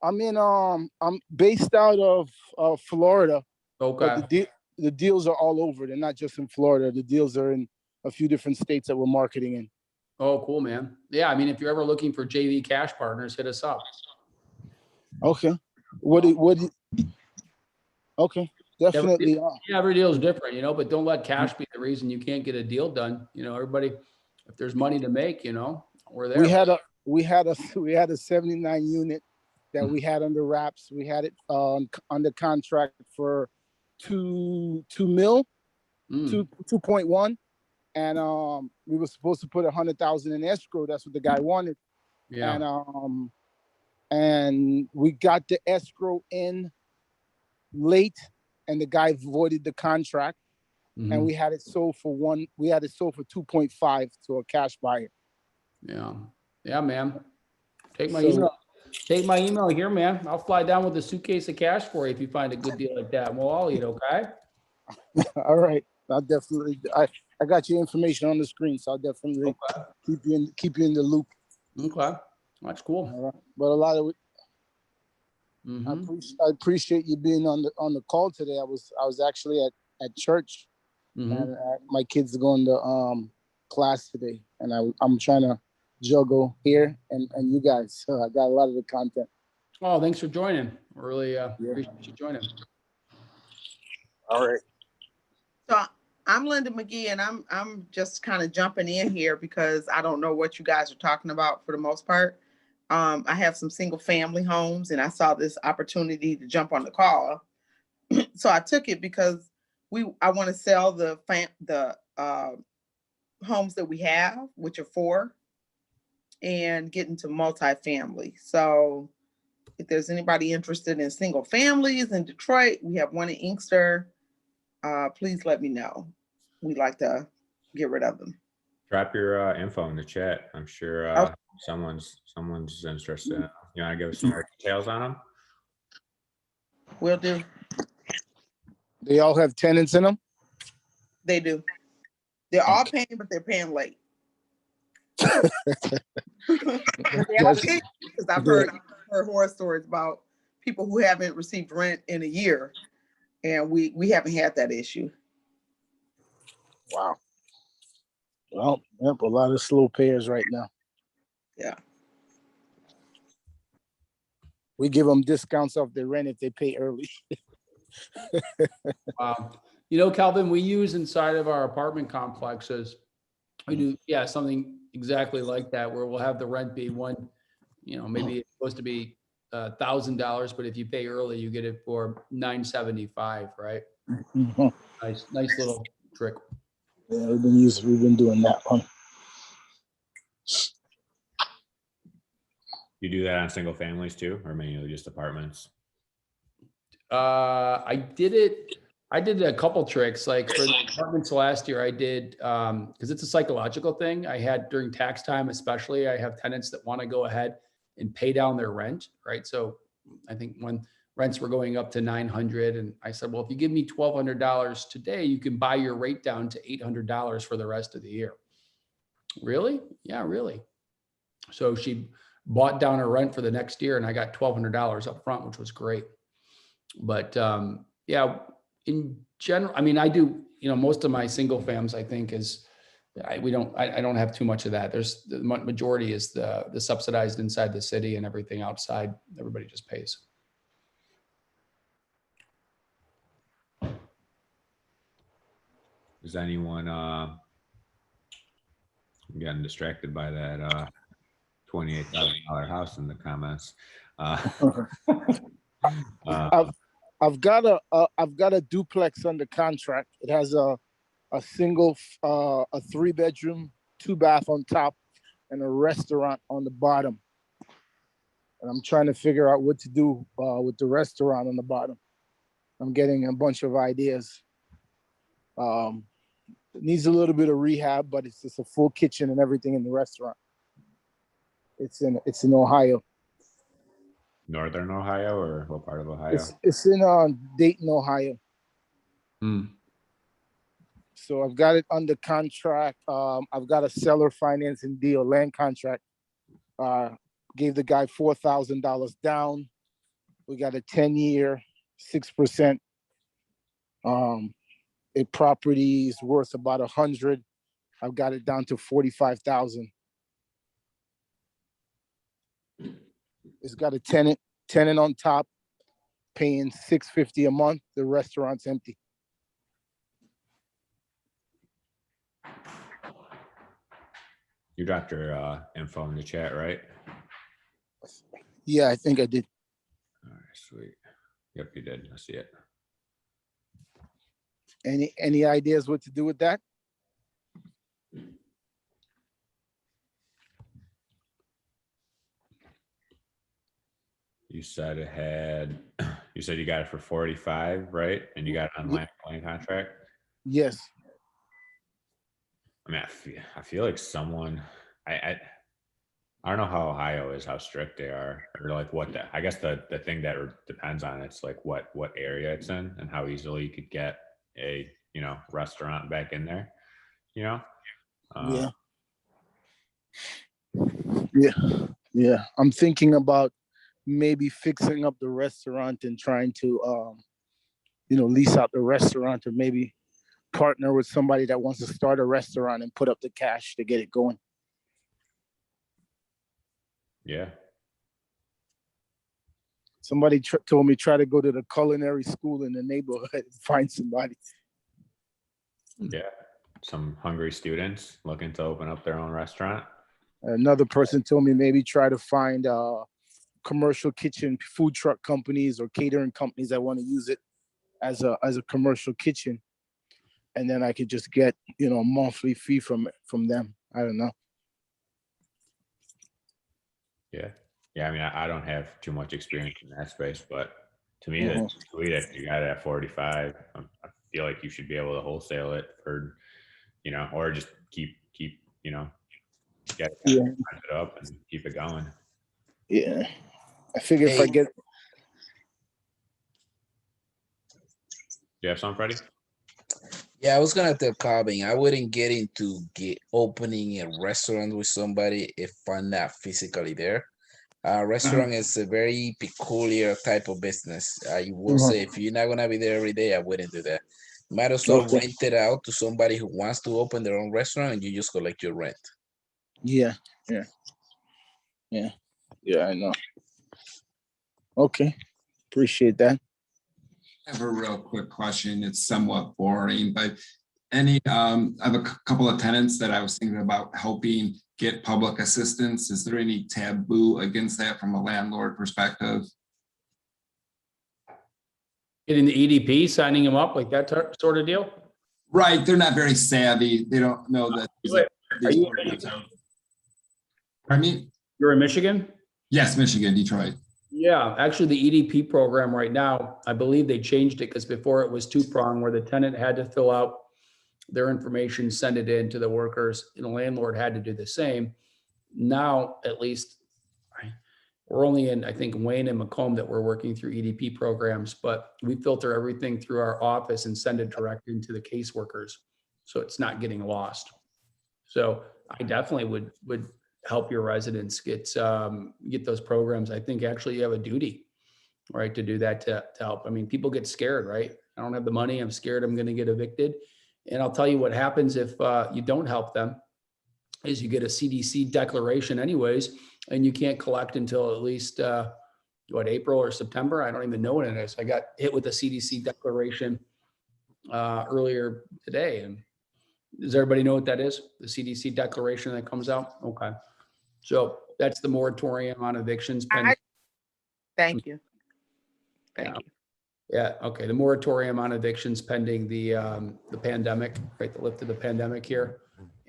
Speaker 21: I'm based out of Florida.
Speaker 2: Okay.
Speaker 21: But the deals are all over. They're not just in Florida. The deals are in a few different states that we're marketing in.
Speaker 2: Oh, cool, man. Yeah, I mean, if you're ever looking for JV cash partners, hit us up.
Speaker 21: Okay. Okay, definitely.
Speaker 2: Yeah, every deal is different, you know, but don't let cash be the reason you can't get a deal done. You know, everybody, if there's money to make, you know, we're there.
Speaker 21: We had a 79 unit that we had under wraps. We had it under contract for 2 mil, 2.1. And we were supposed to put 100,000 in escrow. That's what the guy wanted.
Speaker 2: Yeah.
Speaker 21: And we got the escrow in late, and the guy voided the contract. And we had it sold for 2.5 to a cash buyer.
Speaker 2: Yeah. Yeah, man. Take my email. Take my email here, man. I'll fly down with a suitcase of cash for you if you find a good deal like that. We'll all eat, okay?
Speaker 21: All right. I'll definitely. I got your information on the screen, so I'll definitely keep you in the loop.
Speaker 2: Okay, that's cool.
Speaker 21: All right. But a lot of it. I appreciate you being on the call today. I was actually at church, and my kids are going to class today, and I'm trying to juggle here and you guys. So I got a lot of the content.
Speaker 2: Oh, thanks for joining. Really appreciate you joining.
Speaker 21: All right.
Speaker 7: So I'm Linda McGee, and I'm just kind of jumping in here because I don't know what you guys are talking about for the most part. I have some single family homes, and I saw this opportunity to jump on the call. So I took it because I want to sell the homes that we have, which are 4, and get into multifamily. So if there's anybody interested in single families in Detroit, we have one in Inkster. Please let me know. We'd like to get rid of them.
Speaker 1: Drop your info in the chat. I'm sure someone's interested. You want to give us some more details on them?
Speaker 7: Will do.
Speaker 21: They all have tenants in them?
Speaker 7: They do. They're all paying, but they're paying late. Because I've heard horror stories about people who haven't received rent in a year, and we haven't had that issue.
Speaker 21: Wow. Well, yep, a lot of slow payers right now.
Speaker 7: Yeah.
Speaker 21: We give them discounts off their rent if they pay early.
Speaker 2: Wow. You know, Calvin, we use inside of our apartment complexes, we do, something exactly like that, where we'll have the rent be maybe it's supposed to be $1,000, but if you pay early, you get it for $975, right? Nice little trick.
Speaker 21: Yeah, we've been doing that one.
Speaker 1: You do that on single families too, or mainly just apartments?
Speaker 2: I did a couple tricks. Like for the apartments last year, I did, because it's a psychological thing. I had during tax time, especially, I have tenants that want to go ahead and pay down their rent, right? So I think when rents were going up to $900, and I said, well, if you give me $1,200 today, you can buy your rate down to $800 for the rest of the year. Really? Yeah, really. So she bought down her rent for the next year, and I got $1,200 up front, which was great. But in general, I mean, I do, most of my single fams, I think I don't have too much of that. There's the majority is the subsidized inside the city, and everything outside, everybody just pays.
Speaker 1: Is anyone I'm getting distracted by that $28,000 house in the comments?
Speaker 21: I've got a duplex under contract. It has a single, a 3-bedroom, 2-bath on top, and a restaurant on the bottom. And I'm trying to figure out what to do with the restaurant on the bottom. I'm getting a bunch of ideas. It needs a little bit of rehab, but it's just a full kitchen and everything in the restaurant. It's in Ohio.
Speaker 1: Northern Ohio, or what part of Ohio?
Speaker 21: It's in Dayton, Ohio. So I've got it under contract. I've got a seller financing deal, land contract. Gave the guy $4,000 down. We got a 10-year, 6%. A property is worth about 100. I've got it down to 45,000. It's got a tenant on top, paying $650 a month. The restaurant's empty.
Speaker 1: You dropped your info in the chat, right?
Speaker 21: Yeah, I think I did.
Speaker 1: All right, sweet. Yep, you did. I see it.
Speaker 21: Any ideas what to do with that?
Speaker 1: You said it had. You said you got it for 45, right? And you got it on land contract.
Speaker 21: Yes.
Speaker 1: I mean, I feel like someone. I don't know how Ohio is, how strict they are, or like what I guess the thing that depends on it's like what area it's in and how easily you could get a restaurant back in there.
Speaker 21: Yeah. Yeah. I'm thinking about maybe fixing up the restaurant and trying to lease out the restaurant, or maybe partner with somebody that wants to start a restaurant and put up the cash to get it going.
Speaker 1: Yeah.
Speaker 21: Somebody told me try to go to the culinary school in the neighborhood and find somebody.
Speaker 1: Yeah. Some hungry students looking to open up their own restaurant.
Speaker 21: Another person told me maybe try to find commercial kitchen food truck companies or catering companies that want to use it as a commercial kitchen, and then I could just get a monthly fee from them. I don't know.
Speaker 1: Yeah. I mean, I don't have too much experience in that space, but to me, that sweet if you got it at 45. I feel like you should be able to wholesale it for, or just keep get it up and keep it going.
Speaker 21: Yeah, I figure if I get.
Speaker 1: Do you have something, Freddie?
Speaker 9: Yeah, I was gonna tell Calvin I wouldn't get into opening a restaurant with somebody if I'm not physically there. Restaurant is a very peculiar type of business. I will say if you're not gonna be there every day, I wouldn't do that. Might as well rent it out to somebody who wants to open their own restaurant, and you just collect your rent.
Speaker 21: Yeah, I know. Okay, appreciate that.
Speaker 11: I have a real quick question. It's somewhat boring, but I have a couple of tenants that I was thinking about helping get public assistance. Is there any taboo against that from a landlord perspective?
Speaker 2: Getting the EDP, signing them up, like that sort of deal?
Speaker 11: Right. They're not very savvy. They don't know that. Pardon me?
Speaker 2: You're in Michigan?
Speaker 11: Yes, Michigan, Detroit.
Speaker 2: Yeah, actually the EDP program right now, I believe they changed it because before it was two-pronged where the tenant had to fill out their information, send it in to the workers, and the landlord had to do the same. Now, at least, we're only in, I think, Wayne and Macomb that we're working through EDP programs, but we filter everything through our office and send it directly into the caseworkers, so it's not getting lost. So I definitely would help your residents get those programs. I think actually you have a duty, right, to do that to help. I mean, people get scared, right? I don't have the money. I'm scared I'm going to get evicted. And I'll tell you what happens if you don't help them is you get a CDC declaration anyways, and you can't collect until at least April or September. I don't even know when it is. I got hit with a CDC declaration earlier today. And does everybody know what that is? The CDC declaration that comes out? Okay. So that's the moratorium on evictions.
Speaker 7: Thank you.
Speaker 2: Thank you. Yeah. Okay. The moratorium on evictions pending the pandemic, right? The lift of the pandemic here.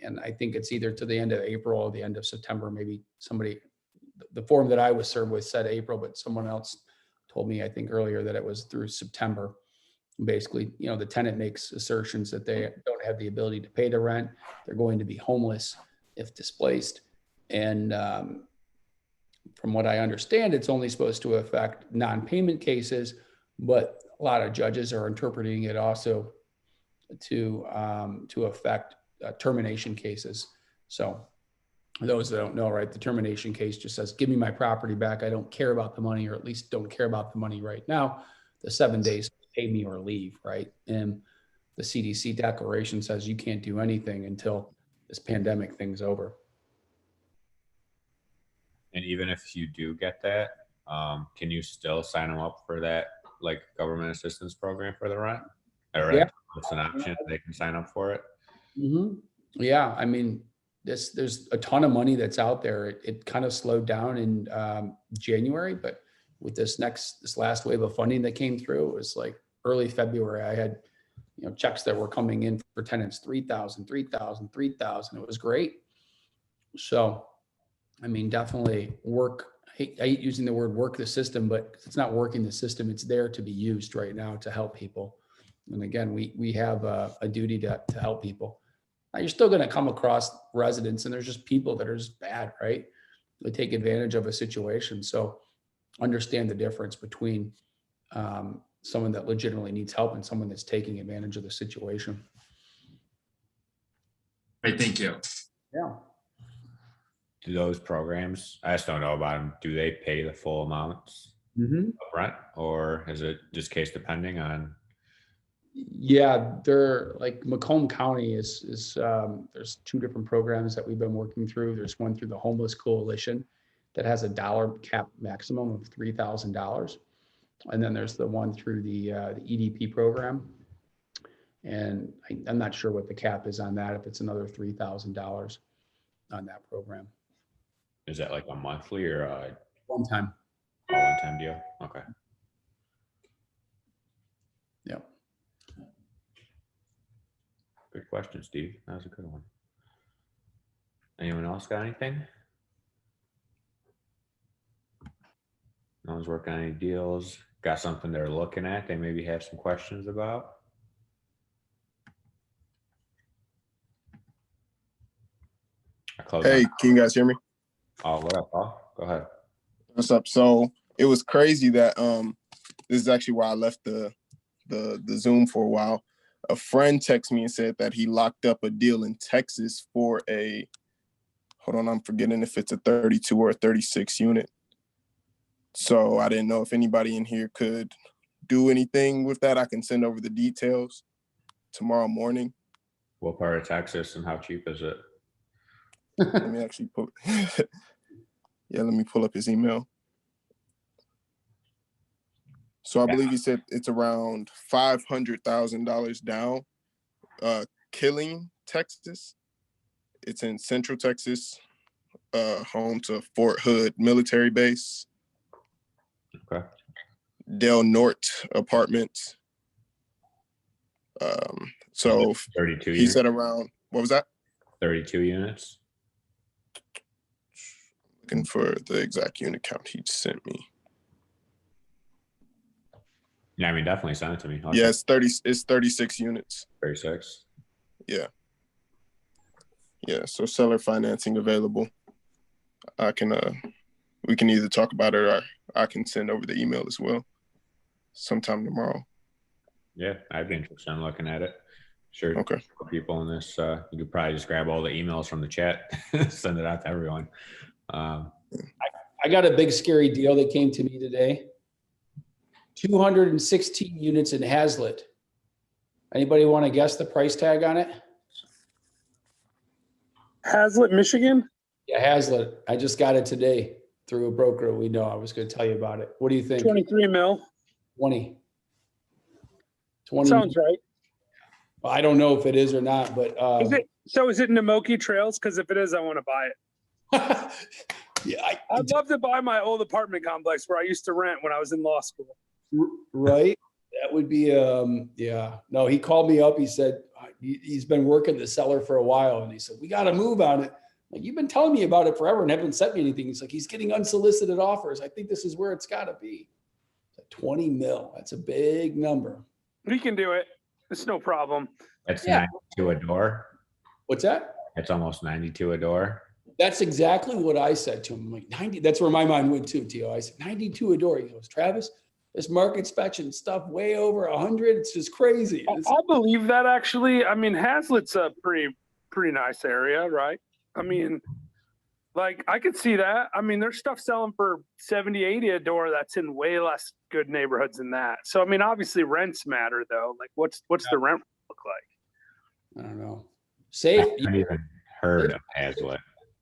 Speaker 2: And I think it's either to the end of April or the end of September. Maybe the form that I was served with said April, but someone else told me, I think earlier, that it was through September. Basically, the tenant makes assertions that they don't have the ability to pay the rent. They're going to be homeless if displaced. And from what I understand, it's only supposed to affect non-payment cases, but a lot of judges are interpreting it also to affect termination cases. So those that don't know, right, the termination case just says, give me my property back. I don't care about the money, or at least don't care about the money right now. The 7 days, pay me or leave, right? And the CDC declaration says you can't do anything until this pandemic thing's over.
Speaker 1: And even if you do get that, can you still sign them up for that like government assistance program for the rent? Or
Speaker 2: Yeah.
Speaker 1: it's an option, they can sign up for it.
Speaker 2: Yeah, I mean, there's a ton of money that's out there. It kind of slowed down in January, but with this last wave of funding that came through, it was like early February. I had, checks that were coming in for tenants, 3,000, 3,000, 3,000. It was great. So, I mean, definitely work. I hate using the word work the system, but it's not working the system. It's there to be used right now to help people. And again, we have a duty to help people. Now, you're still going to come across residents, and there's just people that are just bad, right? They take advantage of a situation. So understand the difference between someone that legitimately needs help and someone that's taking advantage of the situation.
Speaker 22: Great, thank you.
Speaker 2: Yeah.
Speaker 1: Do those programs, I just don't know about them, do they pay the full amounts of rent, or is it just case depending on?
Speaker 2: Yeah, they're like Macomb County is there's two different programs that we've been working through. There's one through the Homeless Coalition that has a dollar cap maximum of $3,000. And then there's the one through the EDP program. And I'm not sure what the cap is on that, if it's another $3,000 on that program.
Speaker 1: Is that like a monthly or a
Speaker 2: one time?
Speaker 1: Oh, one time deal. Okay.
Speaker 2: Yeah.
Speaker 1: Good question, Steve. That was a good one. Anyone else got anything? No one's working on any deals. Got something they're looking at, they maybe have some questions about?
Speaker 17: Hey, can you guys hear me?
Speaker 1: Oh, what up, Paul? Go ahead.
Speaker 17: What's up? So it was crazy that this is actually why I left the Zoom for a while. A friend texted me and said that he locked up a deal in Texas for hold on, I'm forgetting if it's a 32 or a 36 unit. So I didn't know if anybody in here could do anything with that. I can send over the details tomorrow morning.
Speaker 1: What part of Texas and how cheap is it?
Speaker 17: Let me actually let me pull up his email. So I believe he said it's around $500,000 down. Killing, Texas. It's in Central Texas, home to Fort Hood military base.
Speaker 1: Okay.
Speaker 17: Del Norte Apartments. So
Speaker 1: 32
Speaker 17: he
Speaker 1: units?
Speaker 17: said around, what was that?
Speaker 1: 32 units.
Speaker 17: Looking for the exact unit count he sent me.
Speaker 1: Yeah, I mean, definitely send it to me.
Speaker 17: Yeah, it's 36 units.
Speaker 1: 36.
Speaker 17: Yeah. Yeah, so seller financing available. We can either talk about it or I can send over the email as well sometime tomorrow.
Speaker 1: Yeah, I'd be interested in looking at it. Sure.
Speaker 17: Okay.
Speaker 1: For people in this, you could probably just grab all the emails from the chat, send it out to everyone.
Speaker 2: I got a big scary deal that came to me today. 216 units in Hazlet. Anybody want to guess the price tag on it?
Speaker 6: Hazlet, Michigan?
Speaker 2: Yeah, Hazlet. I just got it today through a broker we know. I was going to tell you about it. What do you think?
Speaker 6: 23 mil.
Speaker 2: 20.
Speaker 6: Sounds right.
Speaker 2: Well, I don't know if it is or not, but
Speaker 6: is it Namoki Trails? Because if it is, I want to buy it.
Speaker 2: Yeah,
Speaker 6: I'd love to buy my old apartment complex where I used to rent when I was in law school.
Speaker 2: Right. That would be yeah. No, he called me up. He said he's been working the seller for a while, and he said we got to move on it. Like, you've been telling me about it forever and haven't sent me anything. He's like, he's getting unsolicited offers. I think this is where it's got to be. It's like 20 mil. That's a big number.
Speaker 6: We can do it. It's no problem.
Speaker 1: That's 92 a door.
Speaker 2: What's that?
Speaker 1: It's almost 92 a door.
Speaker 2: That's exactly what I said to him. I'm like, 90. That's where my mind went too, Tio. I said 92 a door. He goes, Travis, this market inspection stuff way over 100. It's just crazy.
Speaker 6: I believe that, actually. I mean, Hazlet's a pretty nice area, right? I mean, like, I could see that. I mean, there's stuff selling for 70, 80 a door that's in way less good neighborhoods than that. So, I mean, obviously rents matter though. Like, what's the rent look like?
Speaker 2: I don't know. Safe.
Speaker 1: I haven't even heard of Hazlitt.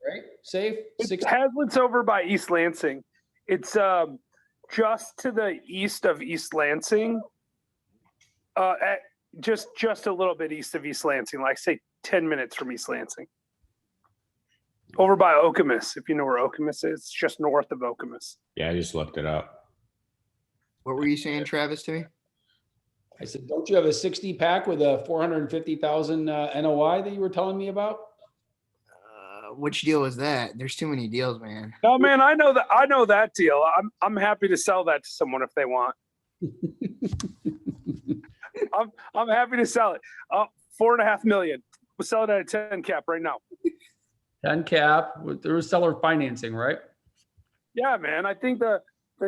Speaker 2: Right? Safe.
Speaker 6: Hazlitt's over by East Lansing. It's just to the east of East Lansing. Just a little bit east of East Lansing, like say 10 minutes from East Lansing. Over by Okemos, if you know where Okemos is, it's just north of Okemos.
Speaker 1: Yeah, I just looked it up.
Speaker 14: What were you saying, Travis, to me?
Speaker 2: I said, don't you have a 60 pack with a 450,000 NOI that you were telling me about?
Speaker 14: Which deal was that? There's too many deals, man.
Speaker 6: No, man, I know that deal. I'm happy to sell that to someone if they want. I'm happy to sell it. 4.5 million. We'll sell it at a 10 cap right now.
Speaker 2: 10 cap. There was seller financing, right?
Speaker 6: Yeah, man. I think the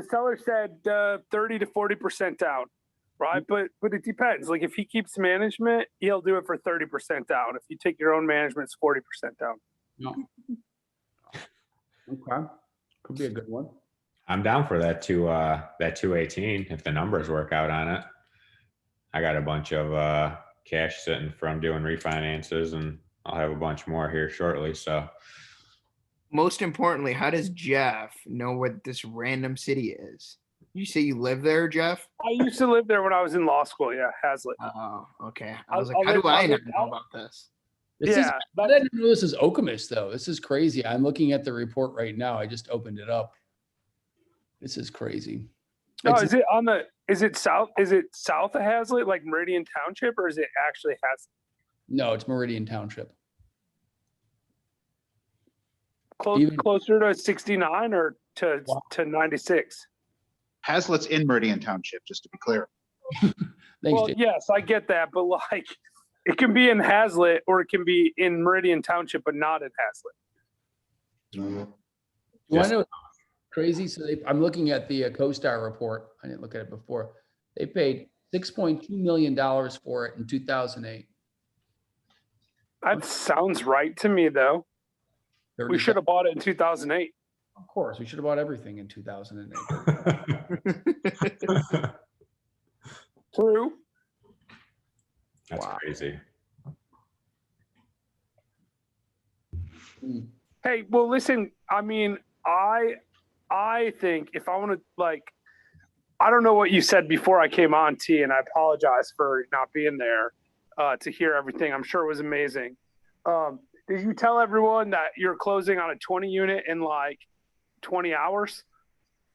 Speaker 6: seller said 30 to 40% down, right? But it depends. Like if he keeps management, he'll do it for 30% down. If you take your own management, it's 40% down.
Speaker 2: No. Okay. Could be a good one.
Speaker 1: I'm down for that 218 if the numbers work out on it. I got a bunch of cash sitting from doing refinances, and I'll have a bunch more here shortly. So
Speaker 14: Most importantly, how does Jeff know what this random city is? You say you live there, Jeff?
Speaker 6: I used to live there when I was in law school. Yeah, Hazlitt.
Speaker 14: Oh, okay. I was like, how do I not know about this?
Speaker 2: I didn't know this is Okemos though. This is crazy. I'm looking at the report right now. I just opened it up. This is crazy.
Speaker 6: No, is it south of Hazlitt, like Meridian Township, or is it actually Hazlitt?
Speaker 2: No, it's Meridian Township.
Speaker 6: Closer to 69 or to 96?
Speaker 12: Hazlitt's in Meridian Township, just to be clear.
Speaker 6: Well, yes, I get that, but like it can be in Hazlitt or it can be in Meridian Township, but not in Hazlitt.
Speaker 2: Do I know crazy? So I'm looking at the CoStar report. I didn't look at it before. They paid $6.2 million for it in 2008.
Speaker 6: That sounds right to me, though. We should have bought it in 2008.
Speaker 2: Of course, we should have bought everything in 2008.
Speaker 6: True.
Speaker 1: That's crazy.
Speaker 6: Hey, well, listen, I mean, I think if I want to, like, I don't know what you said before I came on, T, and I apologize for not being there to hear everything. I'm sure it was amazing. Did you tell everyone that you're closing on a 20 unit in like 20 hours?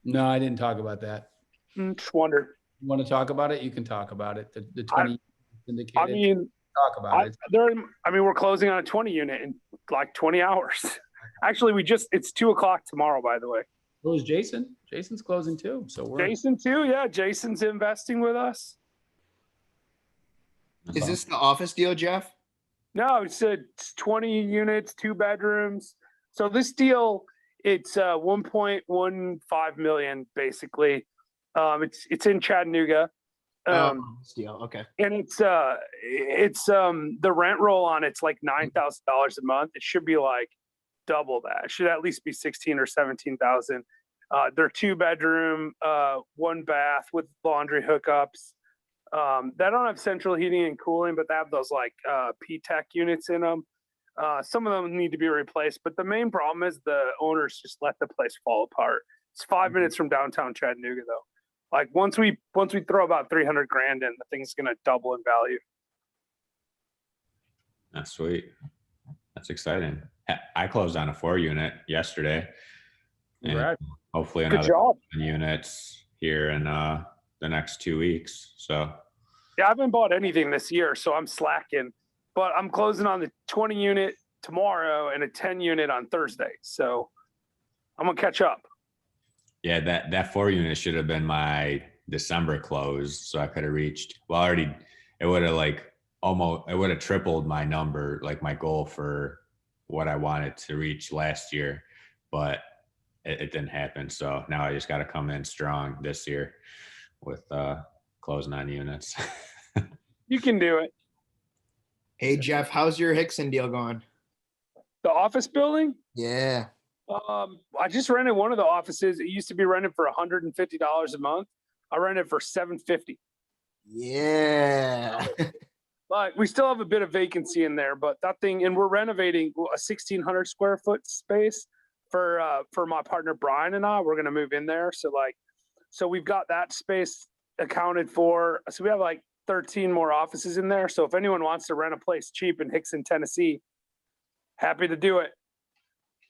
Speaker 2: No, I didn't talk about that.
Speaker 6: Just wonder.
Speaker 2: You want to talk about it? You can talk about it. The 20 indicated.
Speaker 6: I mean,
Speaker 2: talk about it.
Speaker 6: We're closing on a 20 unit in like 20 hours. Actually, it's 2:00 tomorrow, by the way.
Speaker 2: So is Jason. Jason's closing too. So
Speaker 6: Jason too. Yeah. Jason's investing with us.
Speaker 14: Is this the office deal, Jeff?
Speaker 6: No, it's 20 units, 2 bedrooms. So this deal, it's 1.15 million basically. It's in Chattanooga.
Speaker 14: This deal, okay.
Speaker 6: And it's the rent roll on it's like $9,000 a month. It should be like double that. It should at least be 16 or 17,000. They're 2 bedroom, 1 bath with laundry hookups. They don't have central heating and cooling, but they have those like P-Tech units in them. Some of them need to be replaced, but the main problem is the owners just let the place fall apart. It's 5 minutes from downtown Chattanooga, though. Like once we throw about 300 grand in, the thing's gonna double in value.
Speaker 1: That's sweet. That's exciting. I closed on a 4 unit yesterday. And hopefully another 10 units here in the next 2 weeks. So
Speaker 6: yeah, I haven't bought anything this year, so I'm slacking. But I'm closing on the 20 unit tomorrow and a 10 unit on Thursday. So I'm gonna catch up.
Speaker 1: yeah, that 4 unit should have been my December close. So I could have reached, well, it would have tripled my number, like my goal for what I wanted to reach last year, but it didn't happen. So now I just got to come in strong this year with closing on units.
Speaker 6: You can do it.
Speaker 14: Hey, Jeff, how's your Hickson deal going?
Speaker 6: The office building?
Speaker 14: Yeah.
Speaker 6: I just rented one of the offices. It used to be rented for $150 a month. I rented for $750.
Speaker 14: Yeah.
Speaker 6: like we still have a bit of vacancy in there, but that thing, and we're renovating a 1,600 square foot space for my partner Brian and I. We're gonna move in there, so we've got that space accounted for. So we have like 13 more offices in there. So if anyone wants to rent a place cheap in Hickson, Tennessee, happy to do it.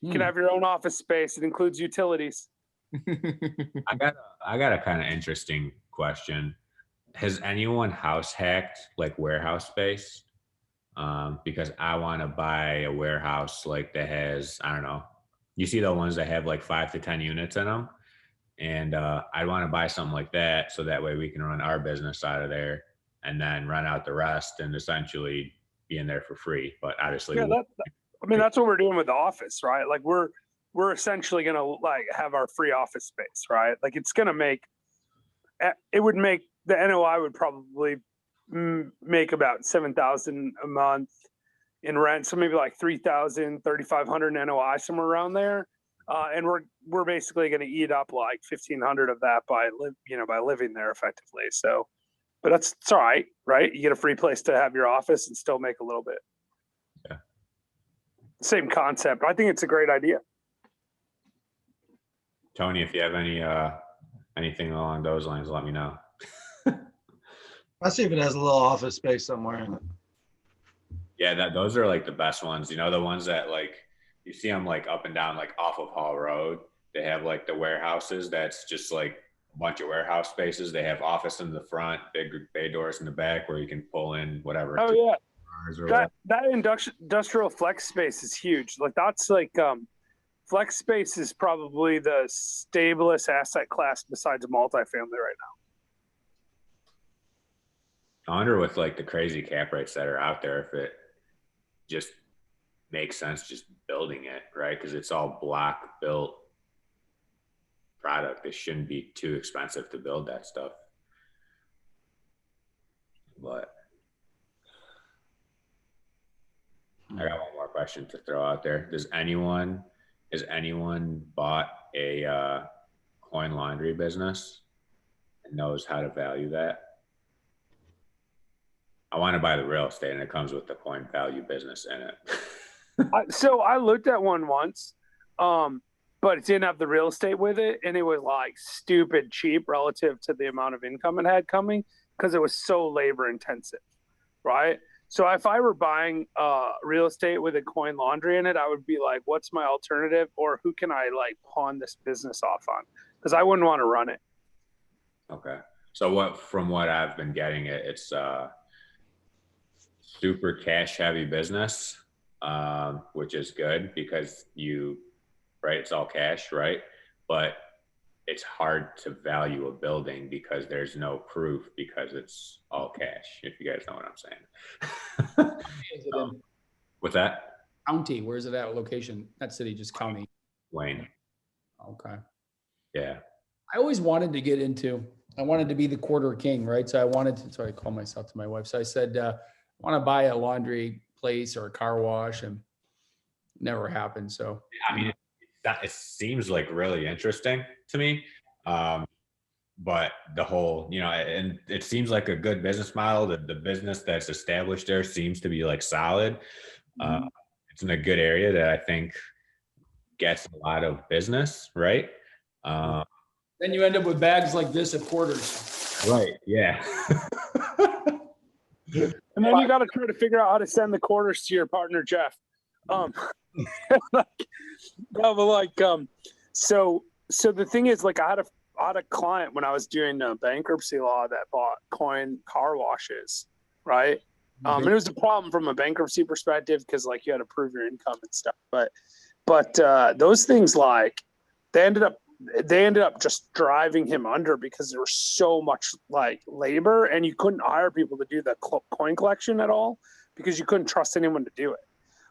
Speaker 6: You can have your own office space. It includes utilities.
Speaker 1: I got a kind of interesting question. Has anyone house hacked like warehouse space? Because I want to buy a warehouse like that has, I don't know, you see the ones that have like 5 to 10 units in them. And I want to buy something like that so that way we can run our business out of there and then run out the rest and essentially be in there for free. But obviously,
Speaker 6: yeah, that's what we're doing with the office, right? Like we're essentially gonna like have our free office space, right? Like it would make the NOI would probably make about 7,000 a month in rent, so maybe like 3,000, 3,500 NOI, somewhere around there. And we're basically going to eat up like 1,500 of that by living there effectively. So, but it's all right, right? You get a free place to have your office and still make a little bit.
Speaker 1: Yeah.
Speaker 6: Same concept. I think it's a great idea.
Speaker 1: Tony, if you have anything along those lines, let me know.
Speaker 3: I'll see if it has a little office space somewhere in it.
Speaker 1: Yeah, those are like the best ones. You know, the ones that like you see them like up and down, like off of Hall Road. They have like the warehouses. That's just like a bunch of warehouse spaces. They have office in the front, big bay doors in the back where you can pull in whatever.
Speaker 6: Oh yeah, that industrial flex space is huge. Like that's like flex space is probably the stablest asset class besides multifamily right now.
Speaker 1: I wonder with like the crazy cap rates that are out there, if it just makes sense just building it, right? Because it's all block built product. It shouldn't be too expensive to build that stuff. But I got one more question to throw out there. Has anyone bought a coin laundry business and knows how to value that? I want to buy the real estate and it comes with the coin value business in it.
Speaker 6: So I looked at one once, but it didn't have the real estate with it. And it was like stupid cheap relative to the amount of income it had coming because it was so labor intensive, right? So if I were buying real estate with a coin laundry in it, I would be like, what's my alternative? Or who can I like pawn this business off on? Because I wouldn't want to run it.
Speaker 1: Okay. So from what I've been getting, it's super cash heavy business, which is good because it's all cash, right? But it's hard to value a building because there's no proof because it's all cash, if you guys know what I'm saying. What's that?
Speaker 2: County, where's it at location? That city, just county.
Speaker 1: Wayne.
Speaker 2: Okay.
Speaker 1: Yeah.
Speaker 2: I always wanted to get into, I wanted to be the quarter king, right? So I call myself to my wife. So I said, I want to buy a laundry place or a car wash, and never happened. So,
Speaker 1: I mean, it seems like really interesting to me. But the whole, and it seems like a good business model. The business that's established there seems to be like solid. It's in a good area that I think gets a lot of business, right?
Speaker 2: Then you end up with bags like this at Porter's.
Speaker 1: Right. Yeah.
Speaker 6: And then you got to try to figure out how to send the quarters to your partner, Jeff. So the thing is, like, I had a client when I was doing bankruptcy law that bought coin car washes, right? And it was a problem from a bankruptcy perspective because like you had to prove your income and stuff. But those things, like, they ended up just driving him under because there was so much like labor, and you couldn't hire people to do the coin collection at all because you couldn't trust anyone to do it.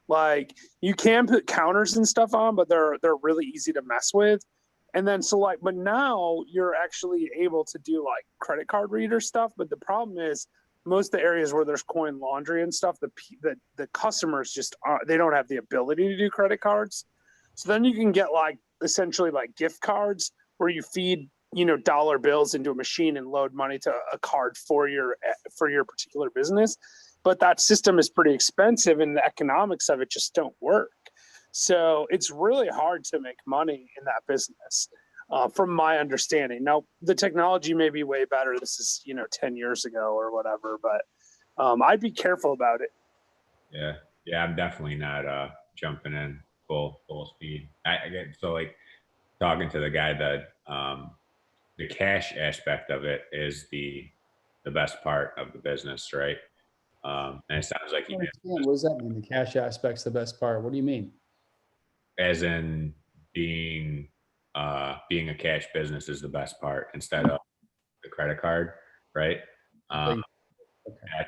Speaker 6: Like, you can put counters and stuff on, but they're really easy to mess with. And then but now you're actually able to do like credit card reader stuff. But the problem is most of the areas where there's coin laundry and stuff, the customers just they don't have the ability to do credit cards. So then you can get like essentially like gift cards where you feed dollar bills into a machine and load money to a card for your particular business. But that system is pretty expensive and the economics of it just don't work. So it's really hard to make money in that business, from my understanding. Now, the technology may be way better. This is, 10 years ago or whatever, but I'd be careful about it.
Speaker 1: Yeah, I'm definitely not jumping in full speed. I get so like talking to the guy that the cash aspect of it is the best part of the business, right? And it sounds like you
Speaker 2: What does that mean? The cash aspect's the best part. What do you mean?
Speaker 1: as in being a cash business is the best part instead of the credit card, right? I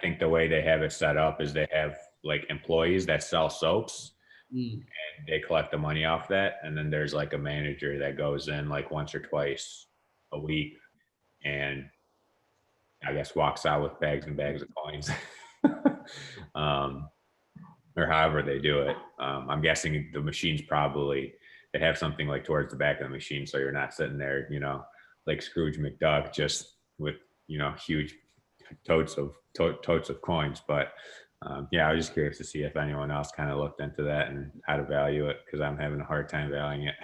Speaker 1: think the way they have it set up is they have like employees that sell soaps and they collect the money off that, and then there's like a manager that goes in like once or twice a week and I guess walks out with bags and bags of coins. Or however they do it. I'm guessing the machines probably, they have something like towards the back of the machine so you're not sitting there, like Scrooge McDuck just with, huge totes of coins. But yeah, I was just curious to see if anyone else kind of looked into that and how to value it, because I'm having a hard time valuing it.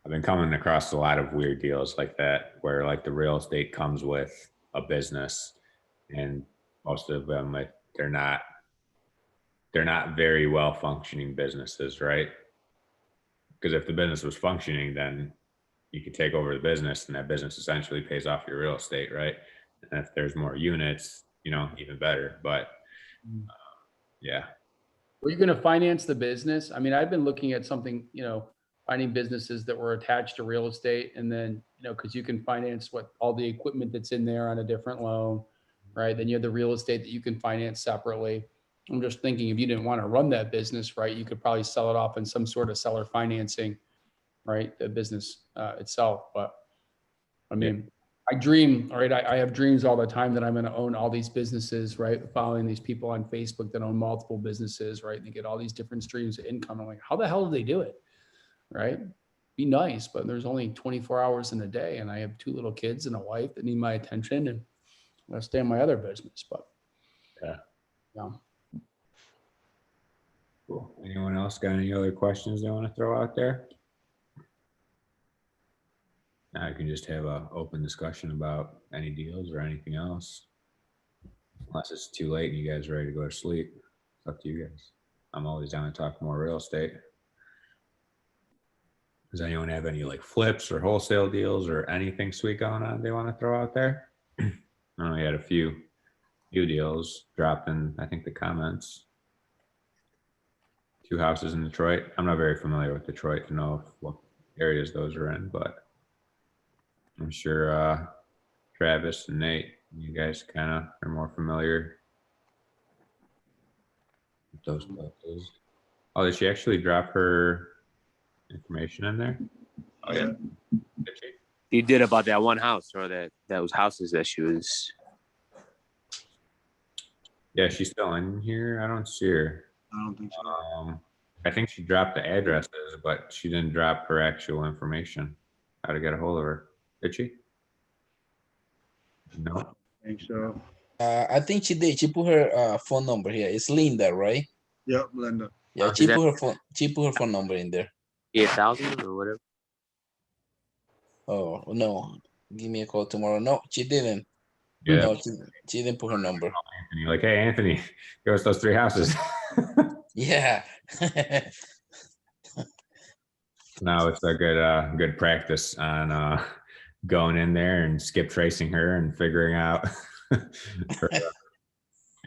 Speaker 1: I've been coming across a lot of weird deals like that where like the real estate comes with a business and most of them, they're not very well functioning businesses, right? Because if the business was functioning, then you could take over the business and that business essentially pays off your real estate, right? And if there's more units, even better. But yeah.
Speaker 2: Were you going to finance the business? I mean, I've been looking at something, finding businesses that were attached to real estate, and then, because you can finance all the equipment that's in there on a different loan, right? Then you have the real estate that you can finance separately. I'm just thinking if you didn't want to run that business, right, you could probably sell it off in some sort of seller financing, right? The business itself. But I mean, I dream, all right, I have dreams all the time that I'm going to own all these businesses, right? Following these people on Facebook that own multiple businesses, right? And they get all these different streams of income. I'm like, how the hell do they do it? Right? Be nice, but there's only 24 hours in a day and I have 2 little kids and a wife that need my attention, and I'm gonna stay in my other business. But
Speaker 1: yeah.
Speaker 2: Cool.
Speaker 1: Anyone else got any other questions they want to throw out there? Now I can just have an open discussion about any deals or anything else. Unless it's too late and you guys are ready to go to sleep. It's up to you guys. I'm always down to talk more real estate. Does anyone have any like flips or wholesale deals or anything sweet going on they want to throw out there? I know we had a few deals dropped in, I think, the comments. 2 houses in Detroit. I'm not very familiar with Detroit to know what areas those are in, but I'm sure Travis and Nate, you guys kind of are more familiar with those places. Oh, did she actually drop her information in there? Oh yeah. Did she?
Speaker 10: You did about that one house, or that was houses that she was.
Speaker 1: Yeah, she's still in here. I don't see her.
Speaker 3: I don't think so.
Speaker 1: I think she dropped the addresses, but she didn't drop her actual information. How to get a hold of her? Did she? No.
Speaker 3: I think so.
Speaker 9: I think she did. She put her phone number here. It's Linda, right?
Speaker 3: Yep, Linda.
Speaker 9: Yeah, she put her phone number in there.
Speaker 10: 8,000 or whatever.
Speaker 9: Oh no! Give me a call tomorrow. No, she didn't.
Speaker 1: Yeah.
Speaker 9: No, she didn't put her number.
Speaker 1: And you're like, hey, Anthony, give us those 3 houses.
Speaker 9: Yeah.
Speaker 1: No, it's a good practice on going in there and skip tracing her and figuring out.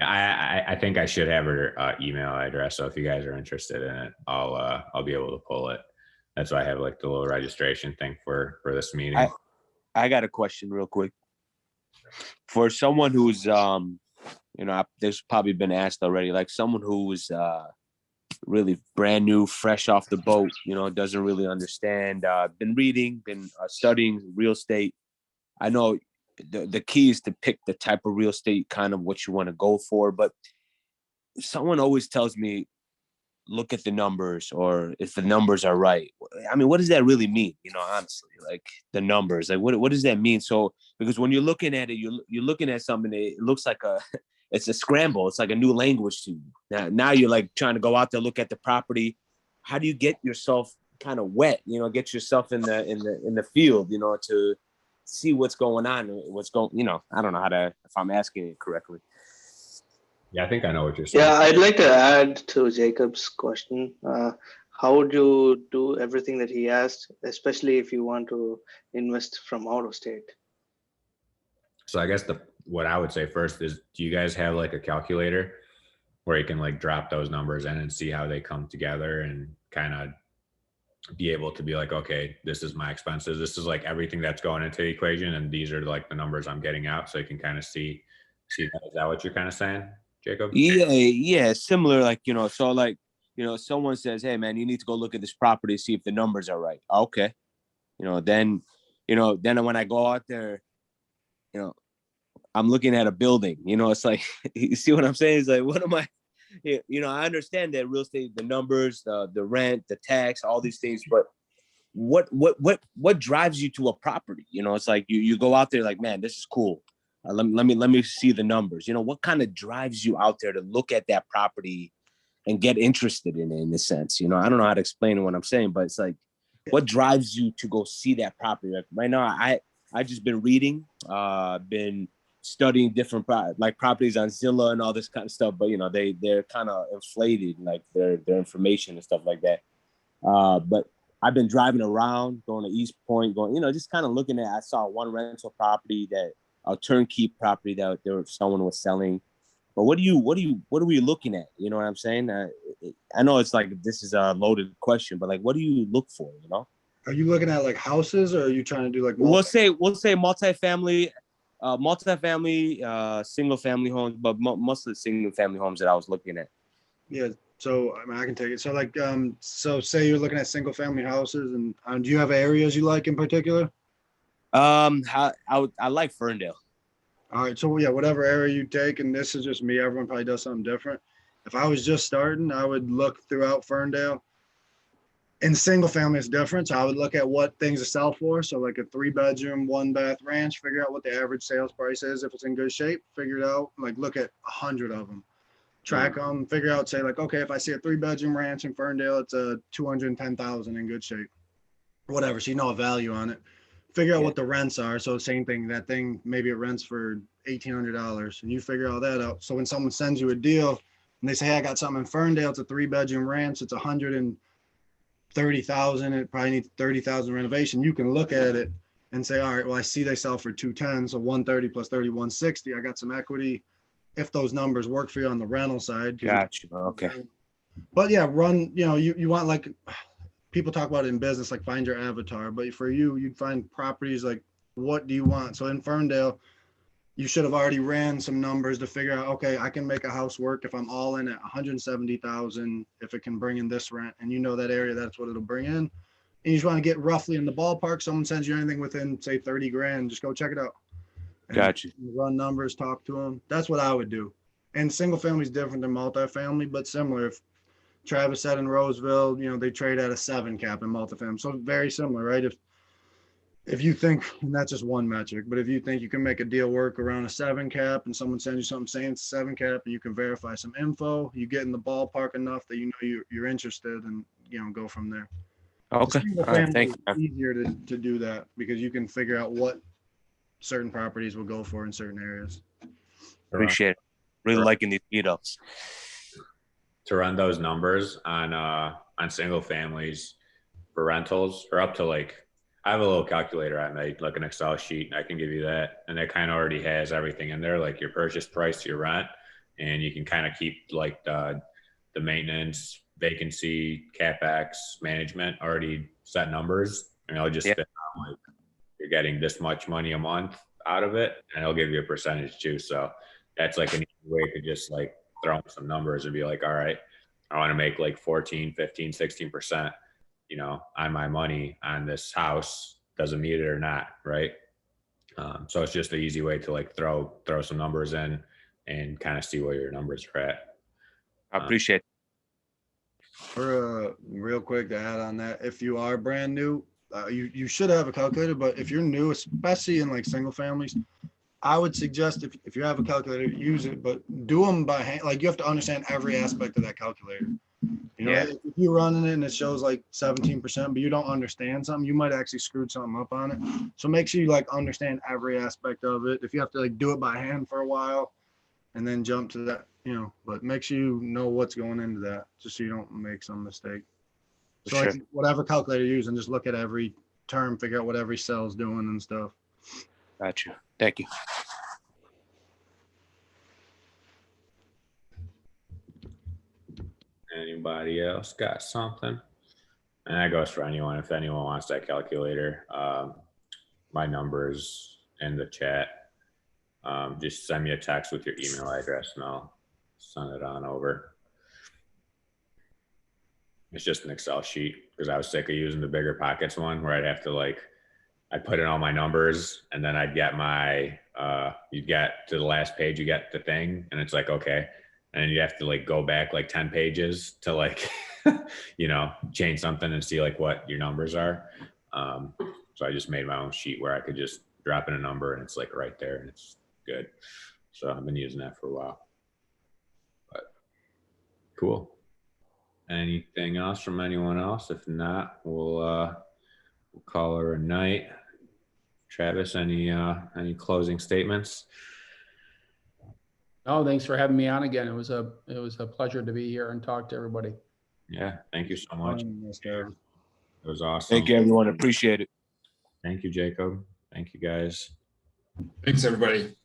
Speaker 1: I think I should have her email address. So if you guys are interested in it, I'll be able to pull it. That's why I have like the little registration thing for this meeting.
Speaker 10: I got a question real quick. For someone who's, there's probably been asked already, like someone who's really brand new, fresh off the boat, doesn't really understand, been reading, been studying real estate. I know the key is to pick the type of real estate, kind of what you want to go for. But someone always tells me, look at the numbers, or if the numbers are right. I mean, what does that really mean? Honestly, like the numbers, like what does that mean? So, because when you're looking at it, you're looking at something, it looks like it's a scramble. It's like a new language to you. Now you're like trying to go out there, look at the property. How do you get yourself kind of wet, get yourself in the field, to see what's going on, I don't know if I'm asking it correctly.
Speaker 1: Yeah, I think I know what you're saying.
Speaker 23: Yeah, I'd like to add to Jacob's question. How would you do everything that he asked, especially if you want to invest from out of state?
Speaker 1: So I guess what I would say first is, do you guys have like a calculator where you can like drop those numbers in and see how they come together and kind of be able to be like, okay, this is my expenses. This is like everything that's going into the equation, and these are like the numbers I'm getting out. So you can kind of see that. Is that what you're kind of saying, Jacob?
Speaker 10: Yeah, similar. Like, so like, someone says, hey man, you need to go look at this property, see if the numbers are right. Okay. Then when I go out there, I'm looking at a building, it's like, you see what I'm saying? It's like, what am I, I understand that real estate, the numbers, the rent, the tax, all these things, but what drives you to a property? It's like you go out there like, man, this is cool. Let me see the numbers. What kind of drives you out there to look at that property and get interested in it, in a sense? I don't know how to explain what I'm saying, but it's like, what drives you to go see that property? Like right now, I just been reading, been studying different properties on Zillow and all this kind of stuff, but they're kind of inflated, like their information and stuff like that. But I've been driving around, going to East Point, just kind of looking at. I saw one rental property, a turnkey property that someone was selling. But what are we looking at? You know what I'm saying? I know it's like, this is a loaded question, but like, what do you look for?
Speaker 3: Are you looking at like houses, or are you trying to do like
Speaker 10: we'll say multifamily, single family homes, but mostly single family homes that I was looking at.
Speaker 3: Yeah, so I mean, I can take it. So like, so say you're looking at single family houses, and do you have areas you like in particular?
Speaker 10: I like Ferndale.
Speaker 3: All right, so yeah, whatever area you take, and this is just me, everyone probably does something different. If I was just starting, I would look throughout Ferndale. In single family, it's different. So I would look at what things to sell for. So like a 3-bedroom, 1-bath ranch, figure out what the average sales price is. If it's in good shape, figure it out. Like look at 100 of them, track them, figure out, say like, okay, if I see a 3-bedroom ranch in Ferndale, it's a 210,000 in good shape, whatever. So you know a value on it. Figure out what the rents are. So same thing, that thing, maybe it rents for $1,800, and you figure all that out. So when someone sends you a deal and they say, hey, I got something in Ferndale, it's a 3-bedroom ranch, it's 130,000, it probably needs 30,000 renovation. You can look at it and say, all right, well, I see they sell for 210, so 130 plus 30, 160. I got some equity if those numbers work for you on the rental side.
Speaker 10: Gotcha. Okay.
Speaker 3: But yeah, you want, like, people talk about it in business, like find your avatar, but for you, you'd find properties like, what do you want? So in Ferndale, you should have already ran some numbers to figure out, okay, I can make a house work if I'm all in at 170,000, if it can bring in this rent, and that area, that's what it'll bring in. And you just want to get roughly in the ballpark. Someone sends you anything within, say, 30 grand, just go check it out. And
Speaker 10: gotcha.
Speaker 3: Run numbers, talk to them. That's what I would do. And single family is different than multifamily, but similar. If Travis said in Roseville, they trade at a 7 cap in multifamily. So very similar, right? If you think, and that's just one metric, but if you think you can make a deal work around a 7 cap and someone sends you something saying it's a 7 cap and you can verify some info, you get in the ballpark enough that you're interested, and go from there.
Speaker 10: Okay.
Speaker 3: Single
Speaker 10: All right.
Speaker 3: family
Speaker 10: Thank
Speaker 3: is easier to do that because you can figure out what certain properties will go for in certain areas.
Speaker 10: Appreciate it. Really liking these meetups.
Speaker 1: To run those numbers on single families for rentals, or up to like, I have a little calculator I made, like an Excel sheet. I can give you that, and it kind of already has everything in there, like your purchase price, your rent, and you can kind of keep like the maintenance, vacancy, capex, management already set numbers, and it'll just spit out like you're getting this much money a month out of it, and it'll give you a percentage too. So that's like an easy way to just like throw in some numbers and be like, all right, I want to make like 14, 15, 16%. On my money on this house, doesn't meet it or not, right? So it's just an easy way to like throw some numbers in and kind of see where your numbers are at.
Speaker 10: I appreciate it.
Speaker 3: For real quick to add on that, if you are brand new, you should have a calculator. But if you're new, especially in like single families, I would suggest if you have a calculator, use it, but do them by hand. Like you have to understand every aspect of that calculator. You know,
Speaker 10: Yeah.
Speaker 3: if you're running it and it shows like 17%, but you don't understand something, you might actually screw something up on it. So make sure you like understand every aspect of it. If you have to like do it by hand for a while and then jump to that, you know, but make sure you know what's going into that just so you don't make some mistake. So
Speaker 10: For
Speaker 3: like
Speaker 10: sure.
Speaker 3: whatever calculator you're using, just look at every term, figure out what every cell's doing and stuff.
Speaker 10: Gotcha. Thank you.
Speaker 1: Anybody else got something? And that goes for anyone. If anyone wants that calculator, my number is in the chat. Just send me a text with your email address and I'll send it on over. It's just an Excel sheet because I was sick of using the Bigger Pockets one where I'd have to like, I'd put in all my numbers and then I'd get my, you'd get to the last page, you get the thing and it's like, okay. And you have to like go back like 10 pages to like, you know, change something and see like what your numbers are. So I just made my own sheet where I could just drop in a number and it's like right there and it's good. So I've been using that for a while. But cool. Anything else from anyone else? If not, we'll call her a night. Travis, any closing statements?
Speaker 2: Oh, thanks for having me on again. It was a pleasure to be here and talk to everybody.
Speaker 1: Yeah, thank you so much. It was awesome.
Speaker 10: Thank you, everyone. Appreciate it.
Speaker 1: Thank you, Jacob. Thank you, guys.
Speaker 11: Thanks, everybody.